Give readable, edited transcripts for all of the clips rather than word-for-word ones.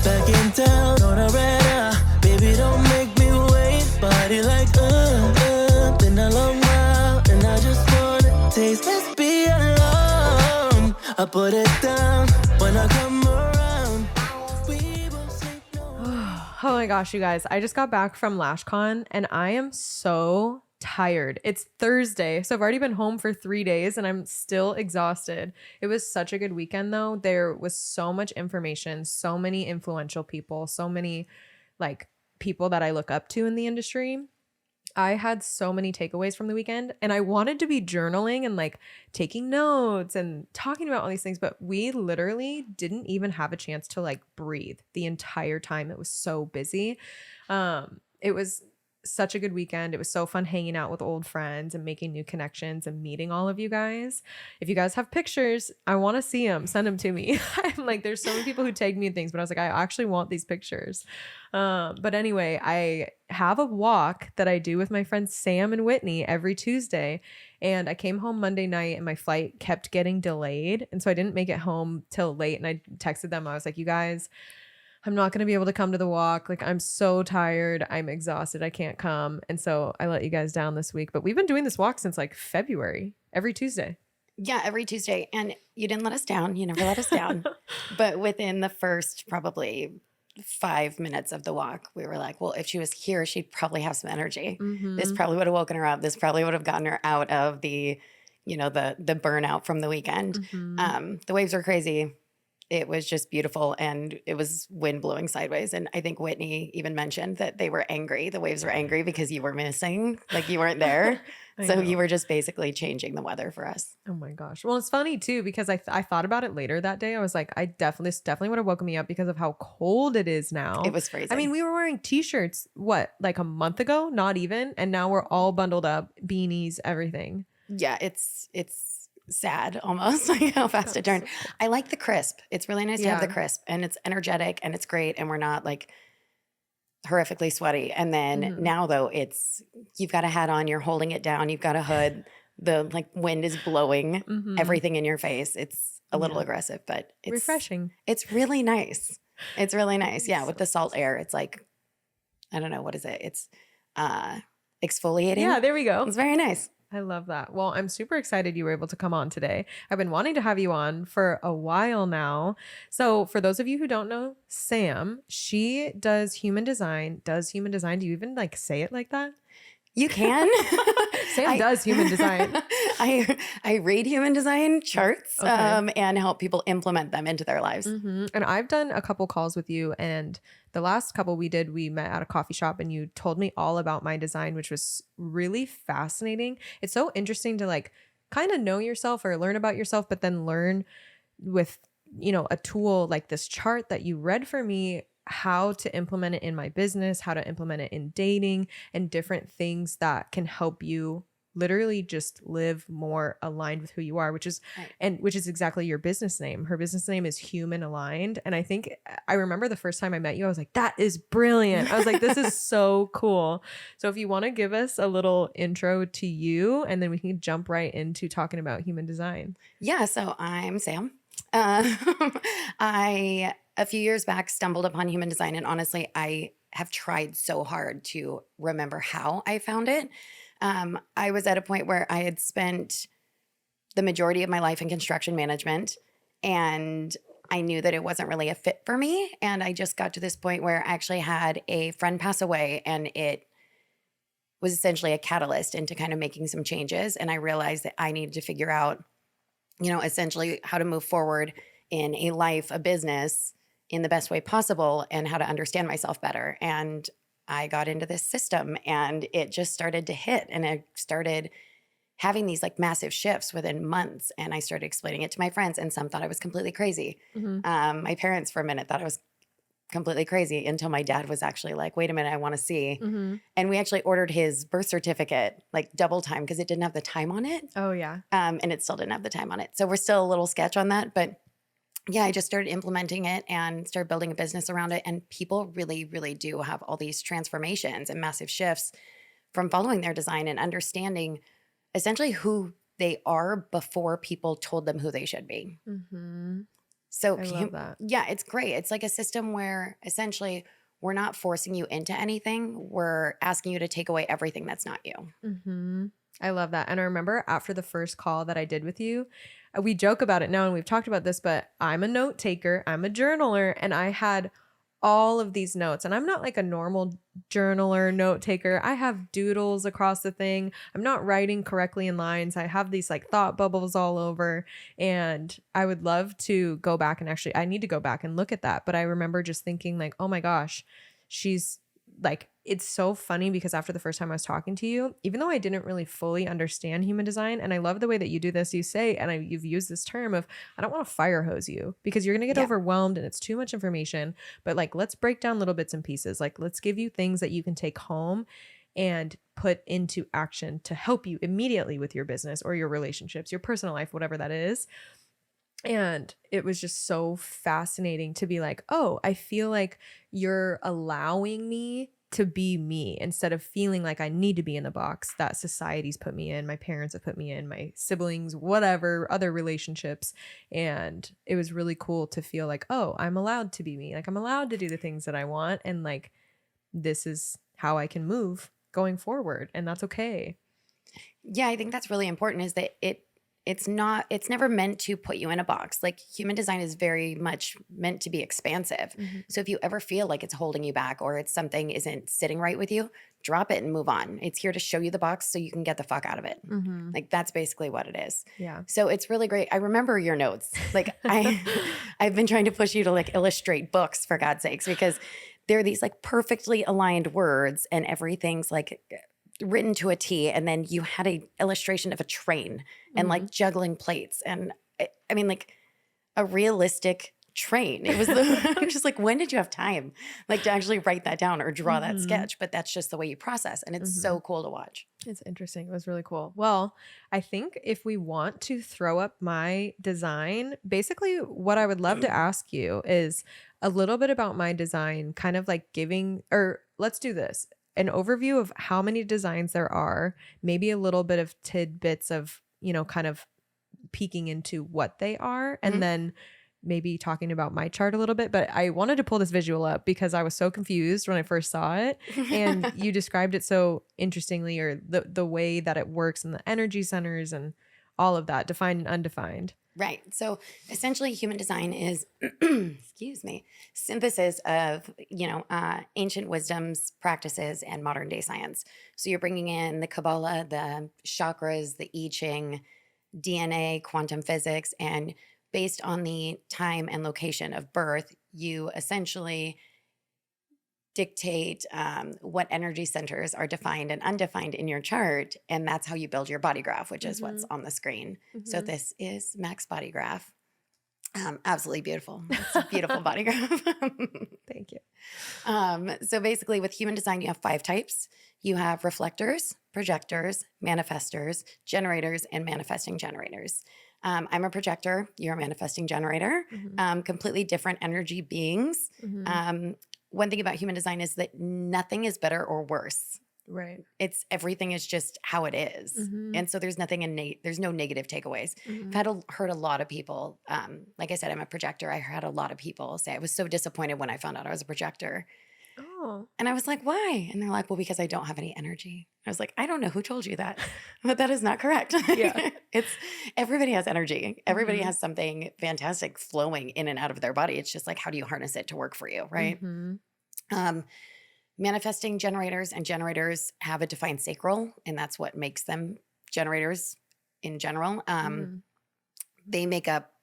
back in town, on a red baby, don't make me wait. Body like, been a long while, and I just wanna taste this beer alone. I put it down when I come around. We will sleep Oh my gosh, you guys. I just got back from LashCon and I am so tired. It's Thursday, so I've already been home for 3 days and I'm still exhausted. It was such a good weekend though. There was so much information, so many influential people, so many like people that I look up to in the industry. I had so many takeaways from the weekend and I wanted to be journaling and like taking notes and talking about all these things, but we literally didn't even have a chance to like breathe the entire time. It was so busy. It was such a good weekend. It was so fun hanging out with old friends and making new connections and meeting all of you guys. If you guys have pictures, I want to see them. Send them to me. I'm like, there's so many people who tag me and things, but I was like, I actually want these pictures. But anyway, I have a walk that I do with my friends Sam and Whitney every Tuesday. And I came home Monday night and my flight kept getting delayed. And so I didn't make it home till late. And I texted them. I was like, you guys, I'm not going to be able to come to the walk. Like, I'm so tired. I'm exhausted. I can't come. And so I let you guys down this week. But we've been doing this walk since like February, every Tuesday. Yeah, every Tuesday. And you didn't let us down. You never let us down. But within the first probably 5 minutes of the walk, we were like, well, if she was here, she'd probably have some energy. Mm-hmm. This probably would have woken her up. This probably would have gotten her out of the, you know, the burnout from the weekend. Mm-hmm. The waves were crazy. It was just beautiful, and it was wind blowing sideways. And I think Whitney even mentioned that they were angry. The waves were angry because you were missing, like you weren't there. So you were just basically changing the weather for us. Oh my gosh. Well, it's funny too, because I thought about it later that day. I was like, this definitely would have woken me up because of how cold it is now. It was freezing. I mean, we were wearing t-shirts, what, like a month ago? Not even. And now we're all bundled up, beanies, everything. Yeah, it's sad almost, like how fast it turned. I like the crisp. It's really nice to have the crisp, and it's energetic and it's great, and we're not like horrifically sweaty. And then now though, it's, you've got a hat on, you're holding it down, you've got a hood, the like wind is blowing everything in your face. It's a little aggressive, but it's refreshing. It's really nice. It's really nice. Yeah, with the salt air, it's like, I don't know, what is it? It's exfoliating. Yeah, there we go. It's very nice. I love that. Well, I'm super excited you were able to come on today. I've been wanting to have you on for a while now. So for those of you who don't know, Sam, she does human design. Do you even like say it like that? You can. Sam does human design. I read human design charts and help people implement them into their lives. Mm-hmm. And I've done a couple calls with you, and the last couple we met at a coffee shop and you told me all about my design, which was really fascinating. It's so interesting to like kind of know yourself or learn about yourself, but then learn with, you know, a tool like this chart that you read for me, how to implement it in my business, how to implement it in dating, and different things that can help you literally just live more aligned with who you are, which is exactly your business name. Her business name is Human Aligned. And I remember the first time I met you, I was like, that is brilliant. I was like, this is so cool. So if you want to give us a little intro to you, and then we can jump right into talking about human design. Yeah. So I'm Sam. I, a few years back, stumbled upon human design, and honestly, I have tried so hard to remember how I found it. I was at a point where I had spent the majority of my life in construction management, and I knew that it wasn't really a fit for me. And I just got to this point where I actually had a friend pass away, and it was essentially a catalyst into kind of making some changes. And I realized that I needed to figure out, you know, essentially how to move forward in a life, a business, in the best way possible, and how to understand myself better. And I got into this system, and it just started to hit, and I started having these like massive shifts within months. And I started explaining it to my friends, and some thought I was completely crazy. My parents for a minute thought I was completely crazy, until my dad was actually like, wait a minute, I want to see. And we actually ordered his birth certificate like double time because it didn't have the time on it. Oh yeah. And it still didn't have the time on it. So we're still a little sketch on that, but yeah, I just started implementing it and started building a business around it. And people really, really do have all these transformations and massive shifts from following their design and understanding essentially who they are before people told them who they should be. So I love that. yeah, it's great. It's like a system where essentially we're not forcing you into anything. We're asking you to take away everything that's not you. Mm-hmm. I love that. And I remember after the first call that I did with you, we joke about it now and we've talked about this, but I'm a note taker, I'm a journaler, and I had all of these notes. And I'm not like a normal journaler, note taker. I have doodles across the thing. I'm not writing correctly in lines. I have these like thought bubbles all over. And I would love to go back and actually, I need to go back and look at that. But I remember just thinking, like, oh my gosh, she's like, it's so funny because after the first time I was talking to you, even though I didn't really fully understand human design, and I love the way that you do this, you say, and you've used this term of, I don't want to fire hose you because you're going to get Yeah. overwhelmed and it's too much information. But like, let's break down little bits and pieces. Like, let's give you things that you can take home and put into action to help you immediately with your business or your relationships, your personal life, whatever that is. And it was just so fascinating to be like, oh, I feel like you're allowing me to be me instead of feeling like I need to be in the box that society's put me in, my parents have put me in, my siblings, whatever, other relationships. And it was really cool to feel like, oh, I'm allowed to be me. Like, I'm allowed to do the things that I want. And like, this is how I can move going forward. And that's okay. Yeah, I think that's really important is that it's never meant to put you in a box. Like human design is very much meant to be expansive. Mm-hmm. So if you ever feel like it's holding you back or it's something isn't sitting right with you, drop it and move on. It's here to show you the box so you can get the fuck out of it. Mm-hmm. Like that's basically what it is. Yeah. So it's really great. I remember your notes. Like I've been trying to push you to like illustrate books for God's sakes because there are these like perfectly aligned words and everything's like written to a T, and then you had a illustration of a train and like juggling plates, and I mean like a realistic train. It was I'm just like, when did you have time like to actually write that down or draw that sketch? But that's just the way you process, and it's so cool to watch. It's interesting. It was really cool. Well, I think if we want to throw up my design, basically what I would love to ask you is a little bit about my design, kind of like giving, or let's do this, an overview of how many designs there are, maybe a little bit of tidbits of, you know, kind of peeking into what they are, and then maybe talking about my chart a little bit. But I wanted to pull this visual up because I was so confused when I first saw it. And you described it so interestingly, or the way that it works and the energy centers and all of that, defined and undefined. Right. So essentially human design is, excuse me, synthesis of, ancient wisdoms, practices, and modern day science. So you're bringing in the Kabbalah, the chakras, the I Ching, DNA, quantum physics, and based on the time and location of birth, you essentially dictate what energy centers are defined and undefined in your chart. And that's how you build your body graph, which is what's on the screen. So this is Mac's body graph. Absolutely beautiful. It's a beautiful body graph. Thank you. So basically with human design, you have 5 types. You have reflectors, projectors, manifestors, generators, and manifesting generators. I'm a projector. You're a manifesting generator. Completely different energy beings. One thing about human design is that nothing is better or worse. Right. Everything is just how it is. And so there's nothing there's no negative takeaways. I've heard a lot of people, like I said, I'm a projector. I heard a lot of people say I was so disappointed when I found out I was a projector. Oh. And I was like, why? And they're like, well, because I don't have any energy. I was like, I don't know who told you that, but that is not correct. Yeah. Everybody has energy. Everybody has something fantastic flowing in and out of their body. It's just like, how do you harness it to work for you? Right. Manifesting generators and generators have a defined sacral, and that's what makes them generators in general. They make up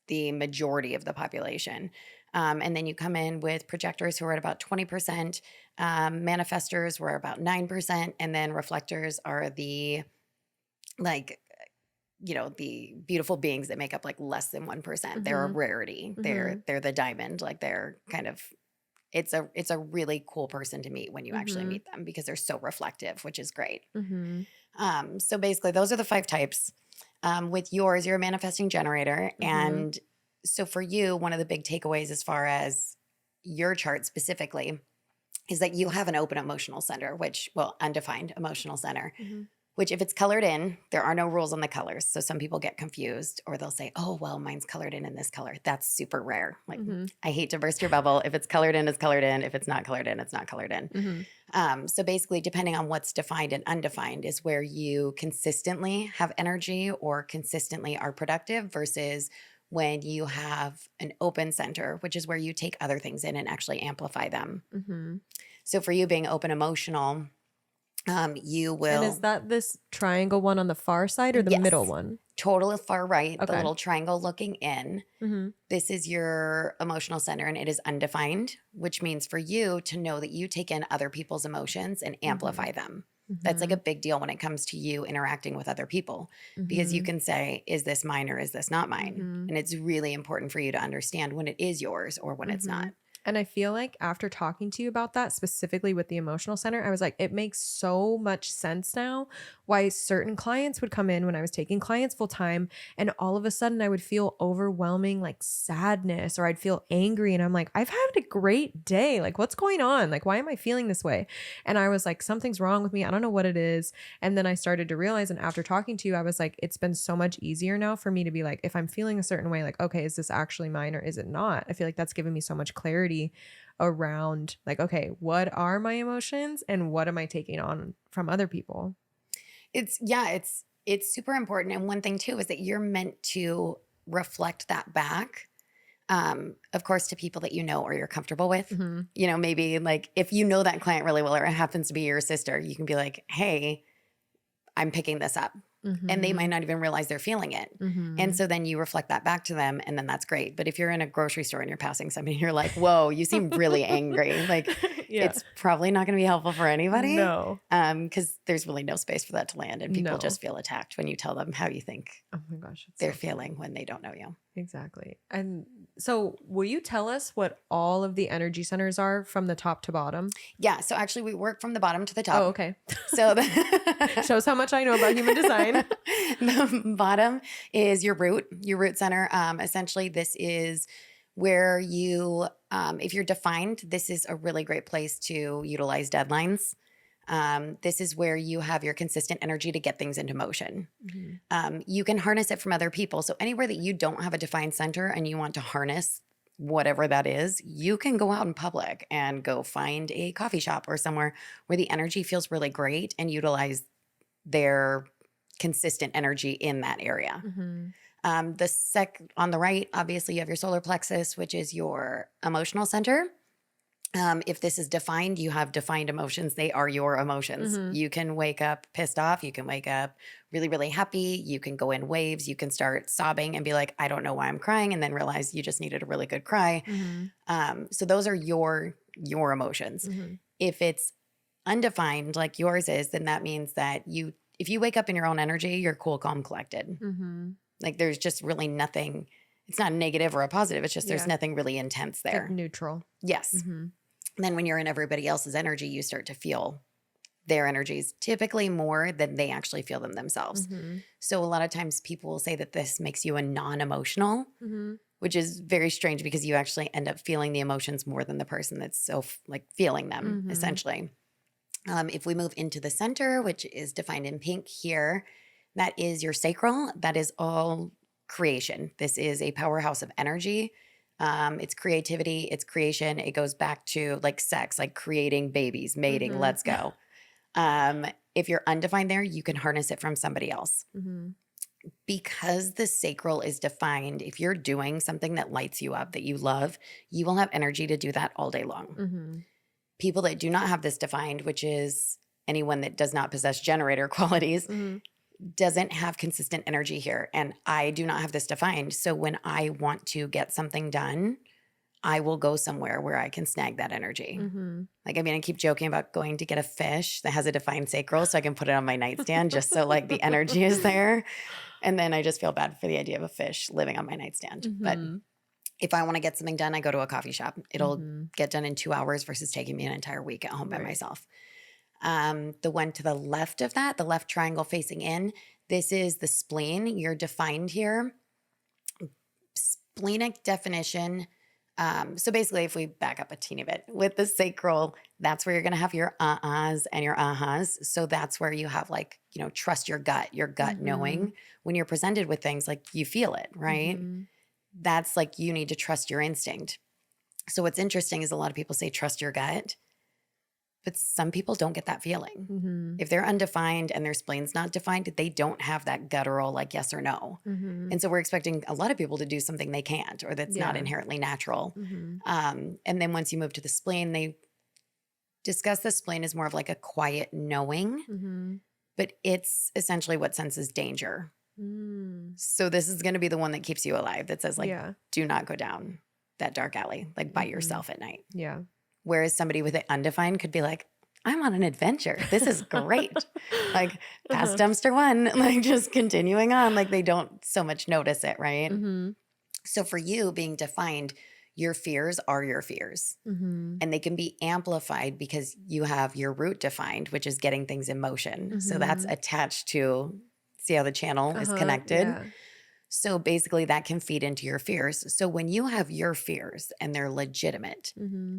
the majority of the population. And then you come in with projectors who are at about 20%, manifestors were about 9%, and then reflectors are the the beautiful beings that make up like less than 1%. They're a rarity. They're the diamond. Like they're kind of it's a really cool person to meet when you actually meet them because they're so reflective, which is great. So basically those are the 5 types. With yours, you're a manifesting generator. And so for you, one of the big takeaways as far as your chart specifically is that you have an open emotional center, undefined emotional center, which if it's colored in, there are no rules on the colors. So some people get confused or they'll say, oh, well, mine's colored in this color. That's super rare. Like, I hate to burst your bubble. If it's colored in, it's colored in. If it's not colored in, it's not colored in. So basically, depending on what's defined and undefined is where you consistently have energy or consistently are productive versus when you have an open center, which is where you take other things in and actually amplify them. So for you being open emotional, you will. And is that this triangle one on the far side or the middle one? Total far right, the Okay. little triangle looking in. This is your emotional center and it is undefined, which means for you to know that you take in other people's emotions and amplify them. That's like a big deal when it comes to you interacting with other people because you can say, is this mine or is this not mine? And it's really important for you to understand when it is yours or when it's not. And I feel like after talking to you about that, specifically with the emotional center, I was like, it makes so much sense now why certain clients would come in when I was taking clients full time. And all of a sudden I would feel overwhelming, like sadness, or I'd feel angry. And I'm like, I've had a great day. Like, what's going on? Like, why am I feeling this way? And I was like, something's wrong with me. I don't know what it is. And then I started to realize, and after talking to you, I was like, it's been so much easier now for me to be like, if I'm feeling a certain way, like, okay, is this actually mine or is it not? I feel like that's given me so much clarity around like, okay, what are my emotions and what am I taking on from other people? It's super important. And one thing too is that you're meant to reflect that back. Of course, to people that you know or you're comfortable with. You know, maybe like if you know that client really well or it happens to be your sister, you can be like, hey, I'm picking this up. And they might not even realize they're feeling it. And so then you reflect that back to them and then that's great. But if you're in a grocery store and you're passing somebody and you're like, whoa, you seem really angry. Like it's probably not going to be helpful for anybody. No. Because there's really no space for that to land. And people just feel attacked when you tell them how you think Oh my gosh. they're feeling when they don't know you. Exactly. And so will you tell us what all of the energy centers are from the top to bottom? Yeah. So actually we work from the bottom to the top. Oh, okay. So Shows how much I know about human design. The bottom is your root center. Essentially, this is where you, if you're defined, this is a really great place to utilize deadlines. This is where you have your consistent energy to get things into motion. You can harness it from other people. So anywhere that you don't have a defined center and you want to harness whatever that is, you can go out in public and go find a coffee shop or somewhere where the energy feels really great and utilize their consistent energy in that area. On the right, obviously you have your solar plexus, which is your emotional center. If this is defined, you have defined emotions. They are your emotions. You can wake up pissed off. You can wake up really, really happy. You can go in waves. You can start sobbing and be like, I don't know why I'm crying. And then realize you just needed a really good cry. So those are your emotions. If it's undefined like yours is, then that means that if you wake up in your own energy, you're cool, calm, collected. Like there's just really nothing. It's not a negative or a positive. It's just there's nothing really intense there. Like neutral. Yes. And then when you're in everybody else's energy, you start to feel their energies typically more than they actually feel them themselves. So a lot of times people will say that this makes you a non-emotional, which is very strange because you actually end up feeling the emotions more than the person that's so like feeling them essentially. If we move into the center, which is defined in pink here, that is your sacral. That is all creation. This is a powerhouse of energy. It's creativity, it's creation. It goes back to like sex, like creating babies, mating, let's go. If you're undefined there, you can harness it from somebody else. Because the sacral is defined, if you're doing something that lights you up, that you love, you will have energy to do that all day long. People that do not have this defined, which is anyone that does not possess generator qualities, doesn't have consistent energy here. And I do not have this defined. So when I want to get something done, I will go somewhere where I can snag that energy. Like, I mean, I keep joking about going to get a fish that has a defined sacral so I can put it on my nightstand just so like the energy is there. And then I just feel bad for the idea of a fish living on my nightstand. But if I want to get something done, I go to a coffee shop. It'll get done in 2 hours versus taking me an entire week at home by myself. The one to the left of that, the left triangle facing in, this is the spleen. You're defined here. Splenic definition So basically, if we back up a teeny bit with the sacral, that's where you're going to have your uh-ahs and your ahas. So that's where you have like, trust your gut knowing when you're presented with things, like you feel it, right? That's like, you need to trust your instinct. So what's interesting is a lot of people say, trust your gut, but some people don't get that feeling. If they're undefined and their spleen's not defined, they don't have that guttural, like yes or no. And so we're expecting a lot of people to do something they can't, or that's not inherently natural. And then once you move to the spleen, they discuss the spleen as more of like a quiet knowing, but it's essentially what senses danger. So this is going to be the one that keeps you alive, that says like, do not go down that dark alley, like by yourself at night. Yeah. Whereas somebody with it undefined could be like, I'm on an adventure. This is great. Like past dumpster one, like just continuing on. Like they don't so much notice it, right? So for you being defined, your fears are your fears. And they can be amplified because you have your root defined, which is getting things in motion. So that's attached to, see how the channel is connected? Yeah. So basically that can feed into your fears. So when you have your fears and they're legitimate,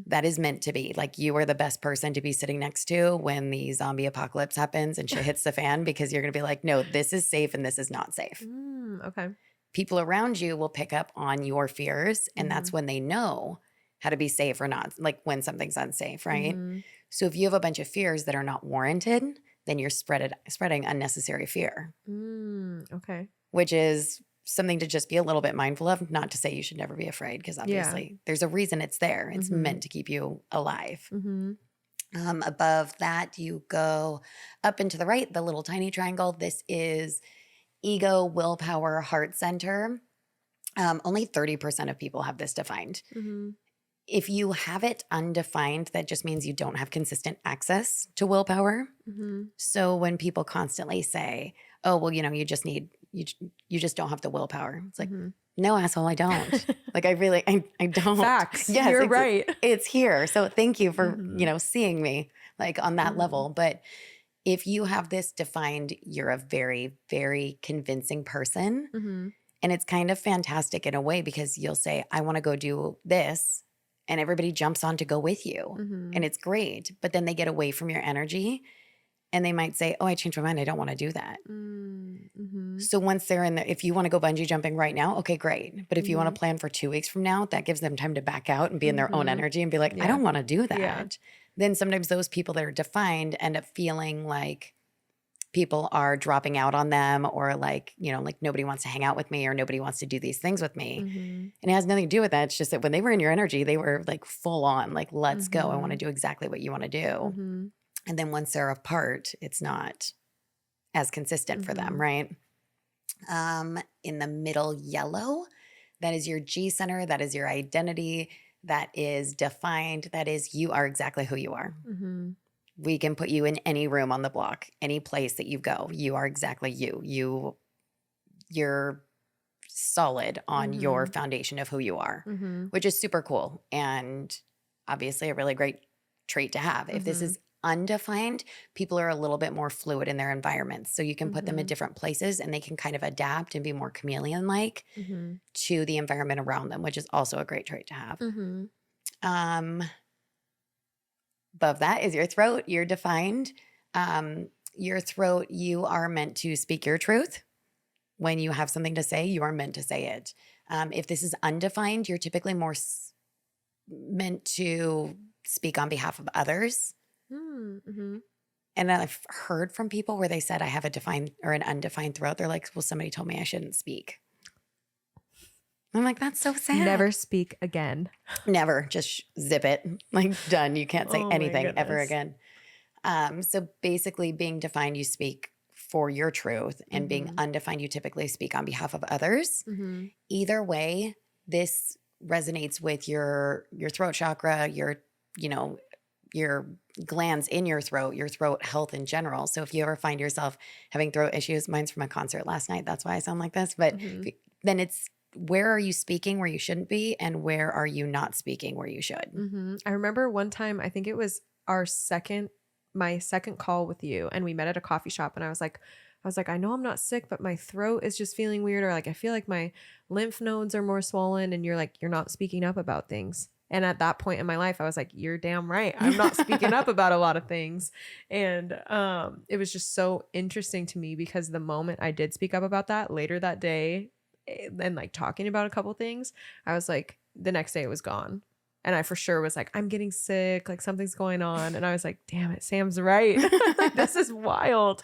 that is meant to be. Like you are the best person to be sitting next to when the zombie apocalypse happens and shit hits the fan, because you're going to be like, no, this is safe and this is not safe. Okay. People around you will pick up on your fears, and that's when they know how to be safe or not, like when something's unsafe, right? So if you have a bunch of fears that are not warranted, then you're spreading unnecessary fear. Okay. Which is something to just be a little bit mindful of. Not to say you should never be afraid, because obviously there's a reason it's there. It's meant to keep you alive. Above that, you go up and to the right, the little tiny triangle. This is ego, willpower, heart center. Only 30% of people have this defined. If you have it undefined, that just means you don't have consistent access to willpower. So when people constantly say, oh, well, you just need, you just don't have the willpower. It's like, no, asshole, I don't. Like, I don't. Facts. Yes, You're right. It's here. So thank you for, seeing me like on that level. But if you have this defined, you're a very, very convincing person. And it's kind of fantastic in a way, because you'll say, I want to go do this. And everybody jumps on to go with you. And it's great. But then they get away from your energy and they might say, oh, I changed my mind. I don't want to do that. So once they're in there, if you want to go bungee jumping right now, okay, great. But if you want to plan for 2 weeks from now, that gives them time to back out and be in their own energy and be like, I don't want to do that. Then sometimes those people that are defined end up feeling like people are dropping out on them, or like, like nobody wants to hang out with me, or nobody wants to do these things with me. And it has nothing to do with that. It's just that when they were in your energy, they were like full on, like, let's go. I want to do exactly what you want to do. And then once they're apart, it's not as consistent for them, right? In the middle yellow, that is your G center. That is your identity. That is defined. That is, you are exactly who you are. We can put you in any room on the block, any place that you go. You are exactly you. You're solid on your foundation of who you are, which is super cool. And obviously a really great trait to have. If this is undefined, people are a little bit more fluid in their environments. So you can put them in different places and they can kind of adapt and be more chameleon-like to the environment around them, which is also a great trait to have. Above that is your throat. You're defined. Your throat, you are meant to speak your truth. When you have something to say, you are meant to say it. If this is undefined, you're typically more meant to speak on behalf of others. And I've heard from people where they said, I have a defined or an undefined throat. They're like, well, somebody told me I shouldn't speak. I'm like, that's so sad. Never speak again. Never. Just zip it. Like, done. You can't say anything ever again. So basically being defined, you speak for your truth, and being undefined, you typically speak on behalf of others. Either way, this resonates with your throat chakra, your glands in your throat health in general. So if you ever find yourself having throat issues, mine's from a concert last night. That's why I sound like this. But then it's, where are you speaking where you shouldn't be, and where are you not speaking where you should? I remember one time, I think it was my second call with you, and we met at a coffee shop, and I was like, I was like, I know I'm not sick, but my throat is just feeling weird. Or like, I feel like my lymph nodes are more swollen. And you're like, you're not speaking up about things. And at that point in my life, I was like, you're damn right. I'm not speaking up about a lot of things. And it was just so interesting to me because the moment I did speak up about that later that day and like talking about a couple things, I was like, the next day it was gone. And I for sure was like, I'm getting sick, like something's going on. And I was like, damn it, Sam's right. Like, this is wild.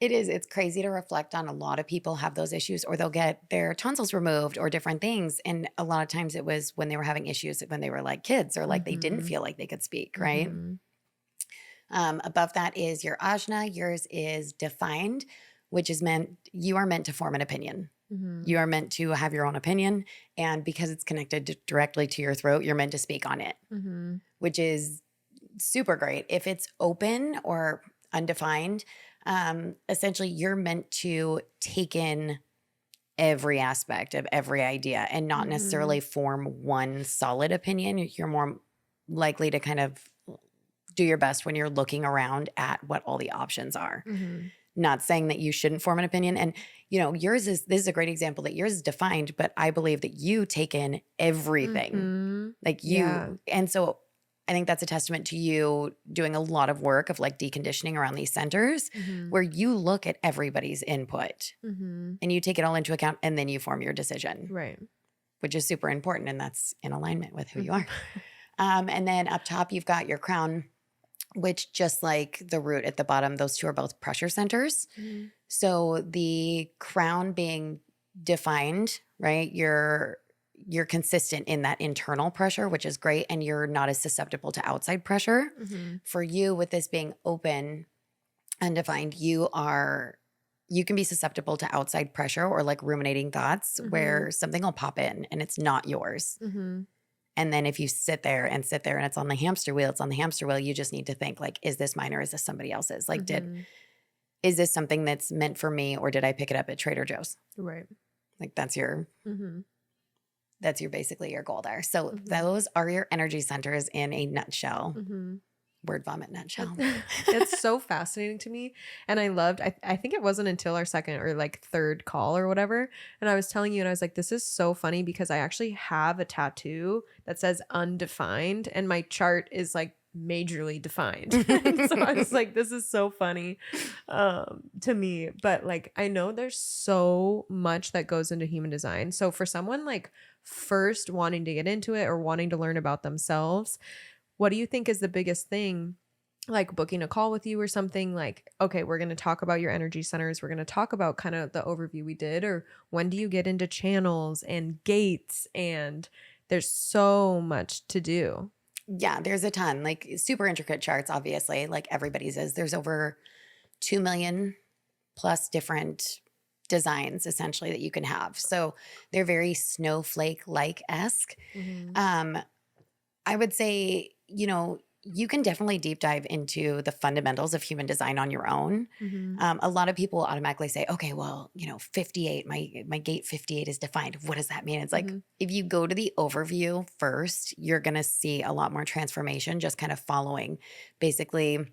It is. It's crazy to reflect on. A lot of people have those issues, or they'll get their tonsils removed or different things. And a lot of times it was when they were having issues when they were like kids, or like they didn't feel like they could speak, right? Above that is your ajna. Yours is defined, which is you are meant to form an opinion. You are meant to have your own opinion. And because it's connected directly to your throat, you're meant to speak on it, which is super great. If it's open or undefined, essentially you're meant to take in every aspect of every idea and not necessarily form one solid opinion. You're more likely to kind of do your best when you're looking around at what all the options are. Not saying that you shouldn't form an opinion. And, you know, this is a great example that yours is defined, but I believe that you take in everything. Like you, and so I think that's a testament to you doing a lot of work of like deconditioning around these centers where you look at everybody's input and you take it all into account and then you form your decision. Right. Which is super important. And that's in alignment with who you are. And then up top, you've got your crown, which just like the root at the bottom, those two are both pressure centers. So the crown being defined, right? You're consistent in that internal pressure, which is great. And you're not as susceptible to outside pressure. For you, with this being open, undefined, you can be susceptible to outside pressure or like ruminating thoughts where something will pop in and it's not yours. And then if you sit there and it's on the hamster wheel, you just need to think like, is this mine or is this somebody else's? Like, is this something that's meant for me or did I pick it up at Trader Joe's? Right. Like that's your basically your goal there. So those are your energy centers in a nutshell. Word vomit nutshell. It's so fascinating to me. And I loved, I think it wasn't until our second or like third call or whatever. And I was telling you, and I was like, this is so funny because I actually have a tattoo that says undefined and my chart is like majorly defined. So I was like, this is so funny to me. But like, I know there's so much that goes into human design. So for someone like first wanting to get into it or wanting to learn about themselves, what do you think is the biggest thing, like booking a call with you or something like, okay, we're going to talk about your energy centers. We're going to talk about kind of the overview we did, or when do you get into channels and gates? And there's so much to do. Yeah, there's a ton, like super intricate charts, obviously, like everybody's is. There's over 2 million plus different designs essentially that you can have. So they're very snowflake-like-esque. I would say, you know, you can definitely deep dive into the fundamentals of human design on your own. A lot of people automatically say, okay, well, you know, 58, my gate 58 is defined. What does that mean? It's like, if you go to the overview first, you're going to see a lot more transformation, just kind of following basically,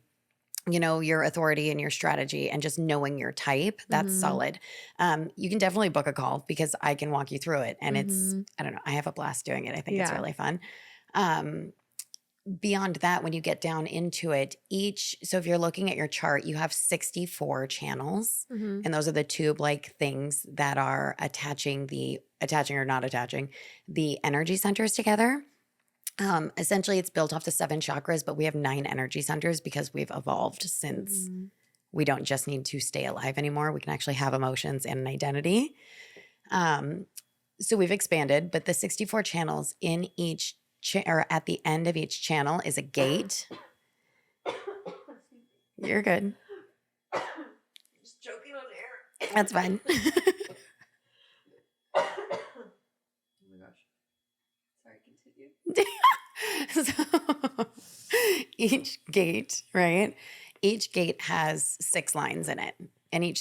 you know, your authority and your strategy and just knowing your type. That's solid. You can definitely book a call because I can walk you through it. And it's, I don't know, I have a blast doing it. I think it's really fun. Beyond that, when you get down into it, so if you're looking at your chart, you have 64 channels, and those are the tube-like things that are attaching or not attaching the energy centers together. Essentially, it's built off the 7 chakras, but we have 9 energy centers because we've evolved since we don't just need to stay alive anymore. We can actually have emotions and an identity. So we've expanded, but the 64 channels in each or at the end of each channel is a gate. You're good. Just choking on air. That's fine. Oh my gosh. Sorry, continue. So each gate, right? Each gate has 6 lines in it. And each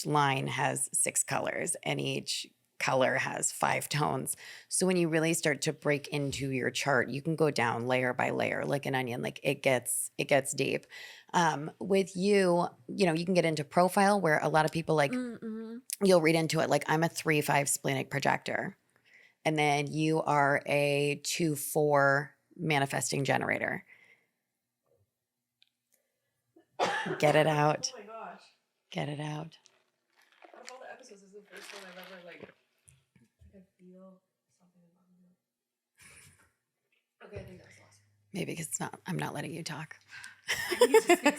line has 6 colors. And each color has 5 tones. So when you really start to break into your chart, you can go down layer by layer like an onion. Like it gets deep. With you, you know, you can get into profile where a lot of people like you'll read into it like I'm a 3-5 splenic projector. And then you are a 2-4 manifesting generator. Get it out. Oh my gosh. Get it out. Out of all the episodes, this is the first one I've ever like I feel something about me. Okay, I think that's lost. Maybe because I'm not letting you talk. I need to speak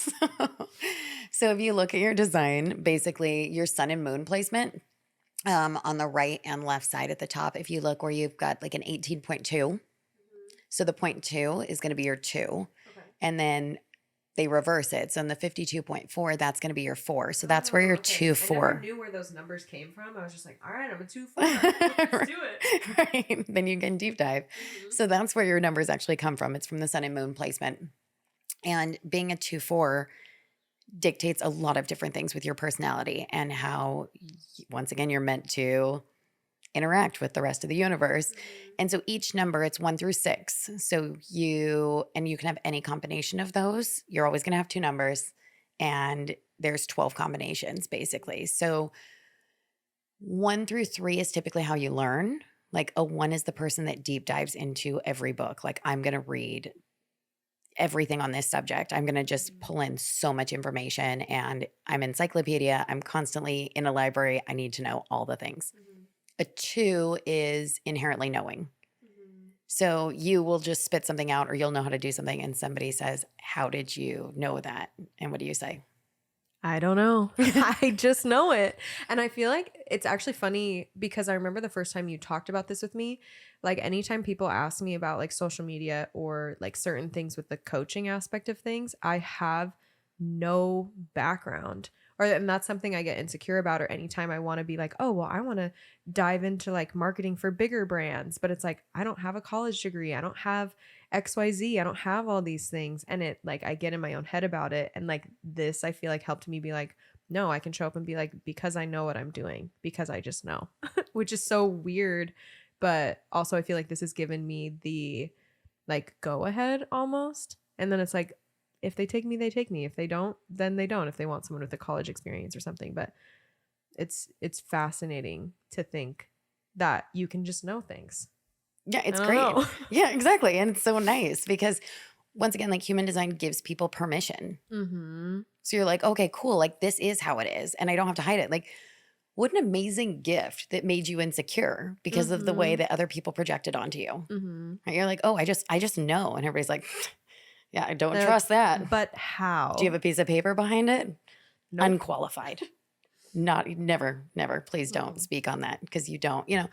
Sam. So if you look at your design, basically your sun and moon placement on the right and left side at the top, if you look where you've got like an 18.2, so the 0.2 is going to be your 2. Okay. And then they reverse it. So in the 52.4, that's going to be your 4. So that's where your 2-4. I never knew where those numbers came from. I was just like, all right, I'm a 2-4. Let's do it. Right. Then you can deep dive. So that's where your numbers actually come from. It's from the sun and moon placement. And being a 2-4 dictates a lot of different things with your personality and how, once again, you're meant to interact with the rest of the universe. And so each number, it's 1 through 6. So you can have any combination of those. You're always going to have 2 numbers and there's 12 combinations basically. So 1 through 3 is typically how you learn. Like a 1 is the person that deep dives into every book. Like I'm going to read everything on this subject. I'm going to just pull in so much information and I'm encyclopedia. I'm constantly in a library. I need to know all the things. A 2 is inherently knowing. So you will just spit something out or you'll know how to do something and somebody says, how did you know that? And what do you say? I don't know. I just know it. And I feel like it's actually funny because I remember the first time you talked about this with me, like anytime people ask me about like social media or like certain things with the coaching aspect of things, I have no background. And that's something I get insecure about. Or anytime I want to be like, oh, well, I want to dive into like marketing for bigger brands. But it's like, I don't have a college degree. I don't have XYZ. I don't have all these things. And it like, I get in my own head about it. And like this, I feel like helped me be like, no, I can show up and be like, because I know what I'm doing, because I just know, which is so weird. But also I feel like this has given me the like go ahead almost. And then it's like, if they take me, they take me. If they don't, then they don't. If they want someone with a college experience or something. But it's fascinating to think that you can just know things. Yeah, it's great. Yeah, exactly. And it's so nice because once again, like human design gives people permission. So you're like, okay, cool. Like this is how it is. And I don't have to hide it. Like what an amazing gift that made you insecure because of the way that other people projected onto you. And you're like, oh, I just know. And everybody's like, yeah, I don't trust that. But how? Do you have a piece of paper behind it? Nope. Unqualified. Never. Please don't speak on that because you don't, you know.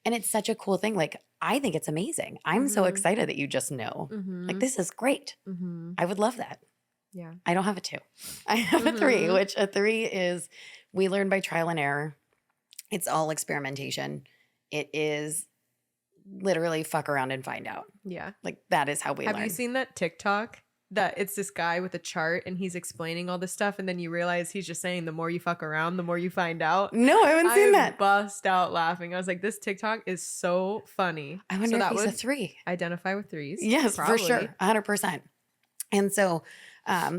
And it's such a cool thing. Like, I think it's amazing. I'm so excited that you just know. Like, this is great. I would love that. Yeah. I don't have a 2. I have a 3, which a 3 is we learn by trial and error. It's all experimentation. It is literally fuck around and find out. Yeah. Like that is how we learn. Have you seen that TikTok that it's this guy with a chart and he's explaining all this stuff and then you realize he's just saying the more you fuck around, the more you find out? No, I haven't seen that. Bust out laughing. I was like, this TikTok is so funny. I wonder so if that he's a would 3. identify with 3s. Yes, probably. for sure. 100%. And so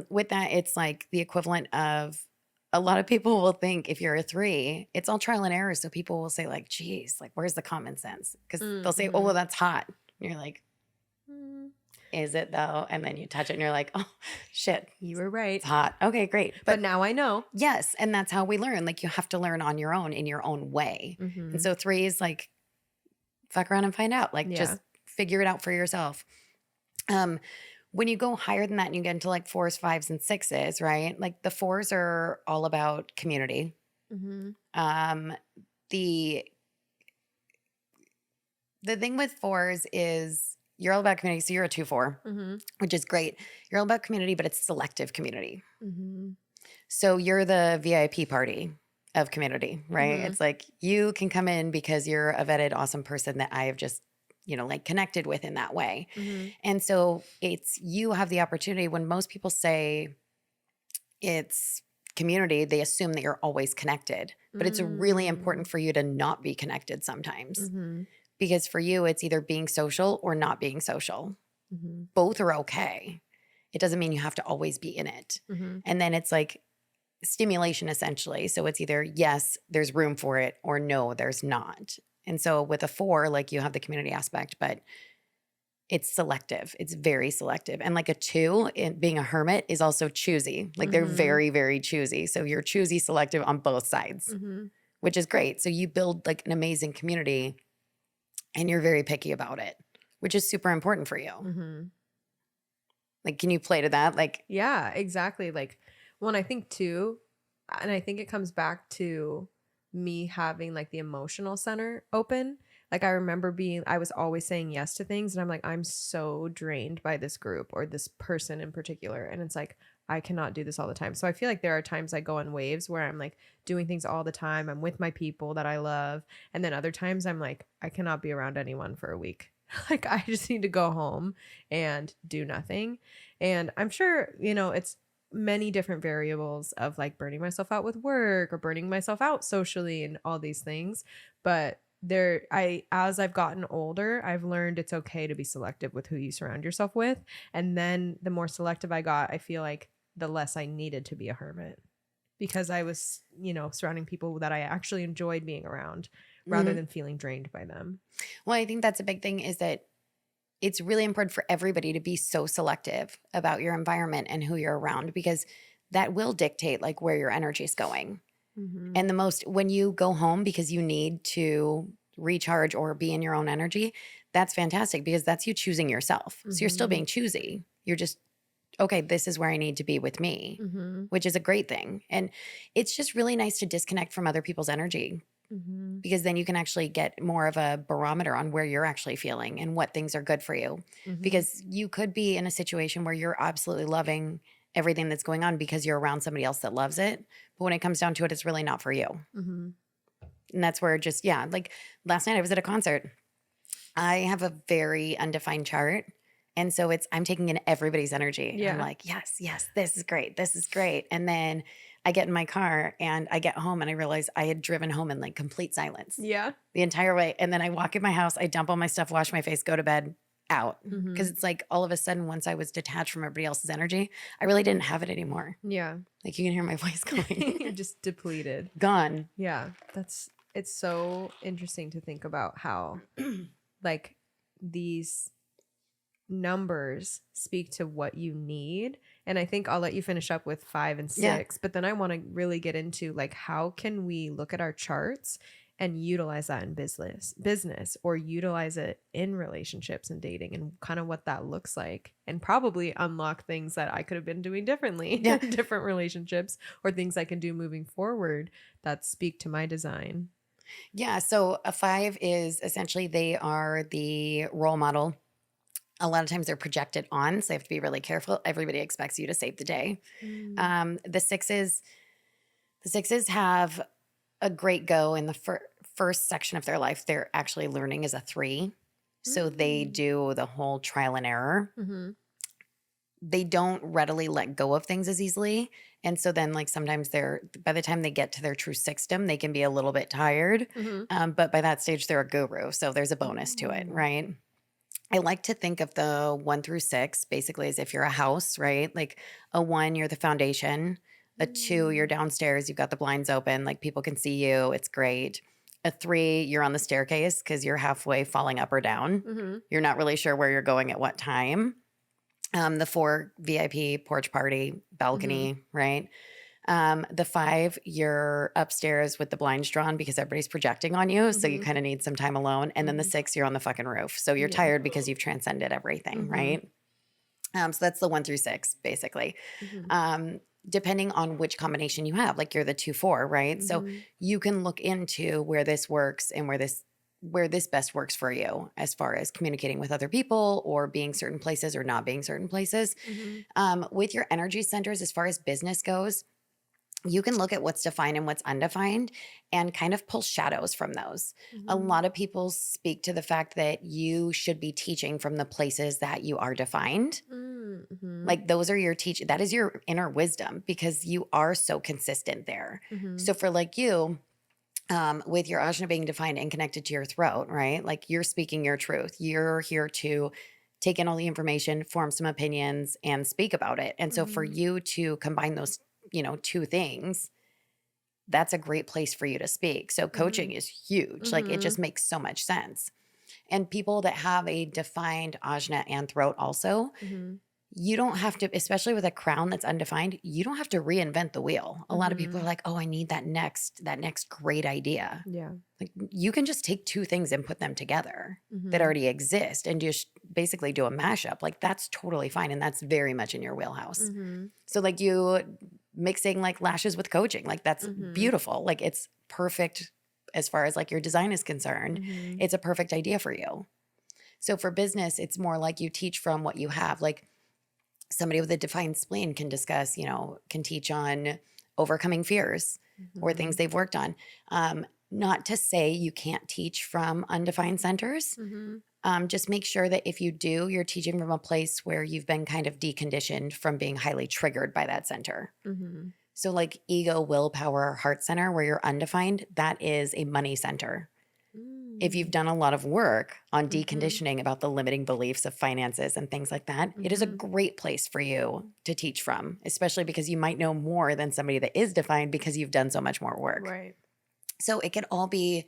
with that, it's like the equivalent of a lot of people will think if you're a 3, it's all trial and error. So people will say like, geez, like where's the common sense? Because they'll say, oh, well, that's hot. And you're like, is it though? And then you touch it and you're like, oh, shit. You were right. It's hot. Okay, great. But now I know. Yes. And that's how we learn. Like you have to learn on your own in your own way. And so 3 is like, fuck around and find out. Like just figure it out for yourself. When you go higher than that and you get into like 4s, 5s, and 6s, right? Like the 4s are all about community. The thing with 4s is you're all about community. So you're a 2-4, which is great. You're all about community, but it's selective community. So you're the VIP party of community, right? It's like you can come in because you're a vetted, awesome person that I have just, you know, like connected with in that way. And so it's, you have the opportunity when most people say it's community, they assume that you're always connected. But it's really important for you to not be connected sometimes. Mm-hmm. Because for you, it's either being social or not being social. Mm-hmm. Both are okay. It doesn't mean you have to always be in it. Mm-hmm. And then it's like stimulation essentially. So it's either yes, there's room for it, or no, there's not. And so with a 4, like you have the community aspect, but it's selective. It's very selective. And like a 2, being a hermit is also choosy. Like they're very, very choosy. So you're choosy, selective on both sides, which is great. So you build like an amazing community and you're very picky about it, which is super important for you. Mm-hmm. Like, can you play to that? Like, yeah, exactly. Like, when I think too, and I think it comes back to me having like the emotional center open. Like, I remember I was always saying yes to things, and I'm like, I'm so drained by this group or this person in particular. And it's like, I cannot do this all the time. So I feel like there are times I go in waves where I'm like doing things all the time. I'm with my people that I love. And then other times I'm like, I cannot be around anyone for a week. Like, I just need to go home and do nothing. And I'm sure, it's many different variables of like burning myself out with work or burning myself out socially and all these things. But as I've gotten older, I've learned it's okay to be selective with who you surround yourself with. And then the more selective I got, I feel like the less I needed to be a hermit, because I was, surrounding people that I actually enjoyed being around rather than feeling drained by them. Well, I think that's a big thing, is that it's really important for everybody to be so selective about your environment and who you're around, because that will dictate like where your energy is going. And when you go home because you need to recharge or be in your own energy, that's fantastic, because that's you choosing yourself. So you're still being choosy. You're just, okay, this is where I need to be with me, which is a great thing. And it's just really nice to disconnect from other people's energy, because then you can actually get more of a barometer on where you're actually feeling and what things are good for you. Because you could be in a situation where you're absolutely loving everything that's going on because you're around somebody else that loves it. But when it comes down to it, it's really not for you. And that's where like last night I was at a concert. I have a very undefined chart. And so I'm taking in everybody's energy. Yeah. I'm like, yes, this is great. This is great. And then I get in my car and I get home and I realize I had driven home in like complete silence. Yeah. The entire way. And then I walk in my house, I dump all my stuff, wash my face, go to bed, out. Because it's like all of a sudden, once I was detached from everybody else's energy, I really didn't have it anymore. Yeah. Like, you can hear my voice going. You're just depleted. Gone. Yeah. It's so interesting to think about how like these numbers speak to what you need. And I think I'll let you finish up with 5 and 6, but then I want to really get into like, how can we look at our charts and utilize that in business, or utilize it in relationships and dating, and kind of what that looks like, and probably unlock things that I could have been doing differently in different relationships, or things I can do moving forward that speak to my design. Yeah. So a 5 is essentially, they are the role model. A lot of times they're projected on, so they have to be really careful. Everybody expects you to save the day. The sixes have a great go in the first section of their life. They're actually learning as a 3. So they do the whole trial and error. They don't readily let go of things as easily. And so then like sometimes by the time they get to their true sixdom, they can be a little bit tired. But by that stage, they're a guru. So there's a bonus to it, right? I like to think of the 1 through 6 basically as if you're a house, right? Like a 1, you're the foundation. A 2, you're downstairs, you've got the blinds open, like people can see you, it's great. A 3, you're on the staircase because you're halfway falling up or down. You're not really sure where you're going at what time. The 4, VIP, porch party, balcony, right? The 5, you're upstairs with the blinds drawn because everybody's projecting on you. So you kind of need some time alone. And then the 6, you're on the fucking roof. So you're tired because you've transcended everything, right? So that's the 1 through 6, basically. Depending on which combination you have, like you're the 2-4, right? So you can look into where this works and where this best works for you, as far as communicating with other people or being certain places or not being certain places. With your energy centers, as far as business goes, you can look at what's defined and what's undefined and kind of pull shadows from those. A lot of people speak to the fact that you should be teaching from the places that you are defined. Like those are your that is your inner wisdom, because you are so consistent there. So for like you, with your ajna being defined and connected to your throat, right? Like you're speaking your truth. You're here to take in all the information, form some opinions, and speak about it. And so for you to combine those, two things, that's a great place for you to speak. So coaching is huge. Like it just makes so much sense. And people that have a defined ajna and throat also, you don't have to, especially with a crown that's undefined, you don't have to reinvent the wheel. A lot of people are like, oh, I need that next great idea. Yeah. Like you can just take two things and put them together that already exist and just basically do a mashup. Like that's totally fine. And that's very much in your wheelhouse. So like you mixing like lashes with coaching, like that's beautiful. Like it's perfect as far as like your design is concerned. It's a perfect idea for you. So for business, it's more like you teach from what you have. Like somebody with a defined spleen can discuss, can teach on overcoming fears or things they've worked on. Not to say you can't teach from undefined centers. Just make sure that if you do, you're teaching from a place where you've been kind of deconditioned from being highly triggered by that center. So like ego, willpower, heart center, where you're undefined, that is a money center. If you've done a lot of work on deconditioning about the limiting beliefs of finances and things like that, it is a great place for you to teach from, especially because you might know more than somebody that is defined because you've done so much more work. Right. So it can all be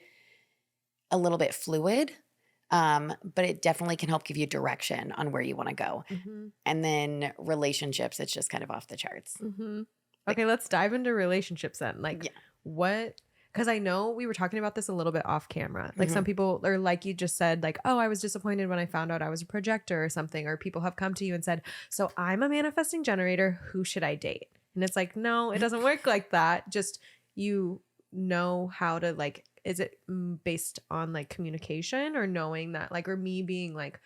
a little bit fluid, but it definitely can help give you direction on where you want to go. And then relationships, it's just kind of off the charts. Okay, let's dive into relationships then. Like what, because I know we were talking about this a little bit off camera. Like some people are like you just said, like, oh, I was disappointed when I found out I was a projector or something. Or people have come to you and said, so I'm a manifesting generator. Who should I date? And it's like, no, it doesn't work like that. Just you know how to like, is it based on like communication or knowing that like, or me being like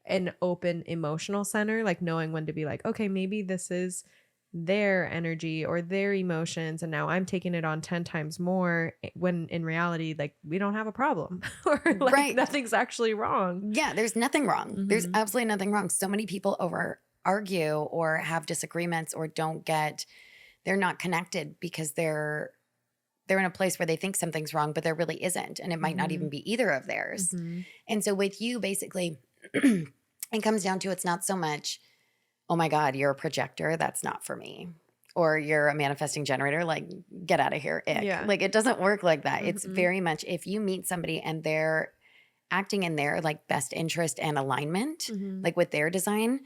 an open emotional center, like knowing when to be like, okay, maybe this is their energy or their emotions and now I'm taking it on 10 times more when in reality like we don't have a problem or like nothing's actually wrong. Yeah, there's nothing wrong. There's absolutely nothing wrong. So many people argue or have disagreements or they're not connected because they're in a place where they think something's wrong but there really isn't, and it might not even be either of theirs. And so with you basically it comes down to, it's not so much, oh my God, you're a projector, that's not for me. Or you're a manifesting generator, like get out of here, ick. Yeah. Like it doesn't work like that. It's very much if you meet somebody and they're acting in their like best interest and alignment, like with their design,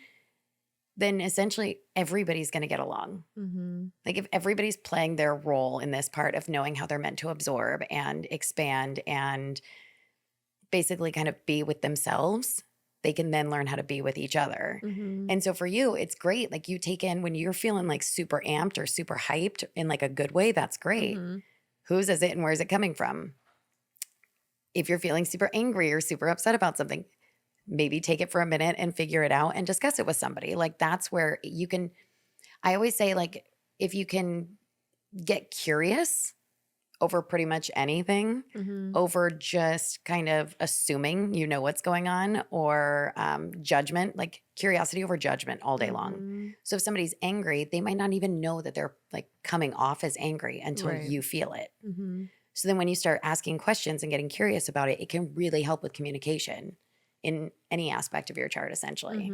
then essentially everybody's going to get along. Like if everybody's playing their role in this part of knowing how they're meant to absorb and expand and basically kind of be with themselves, they can then learn how to be with each other. And so for you, it's great. Like you take in when you're feeling like super amped or super hyped in like a good way, that's great. Whose is it and where is it coming from? If you're feeling super angry or super upset about something, maybe take it for a minute and figure it out and discuss it with somebody. Like that's where you can, I always say like, if you can get curious over pretty much anything, over just kind of assuming you know what's going on, or judgment, like curiosity over judgment all day long. So if somebody's angry, they might not even know that they're like coming off as angry until you feel it. So then when you start asking questions and getting curious about it, it can really help with communication in any aspect of your chart, essentially.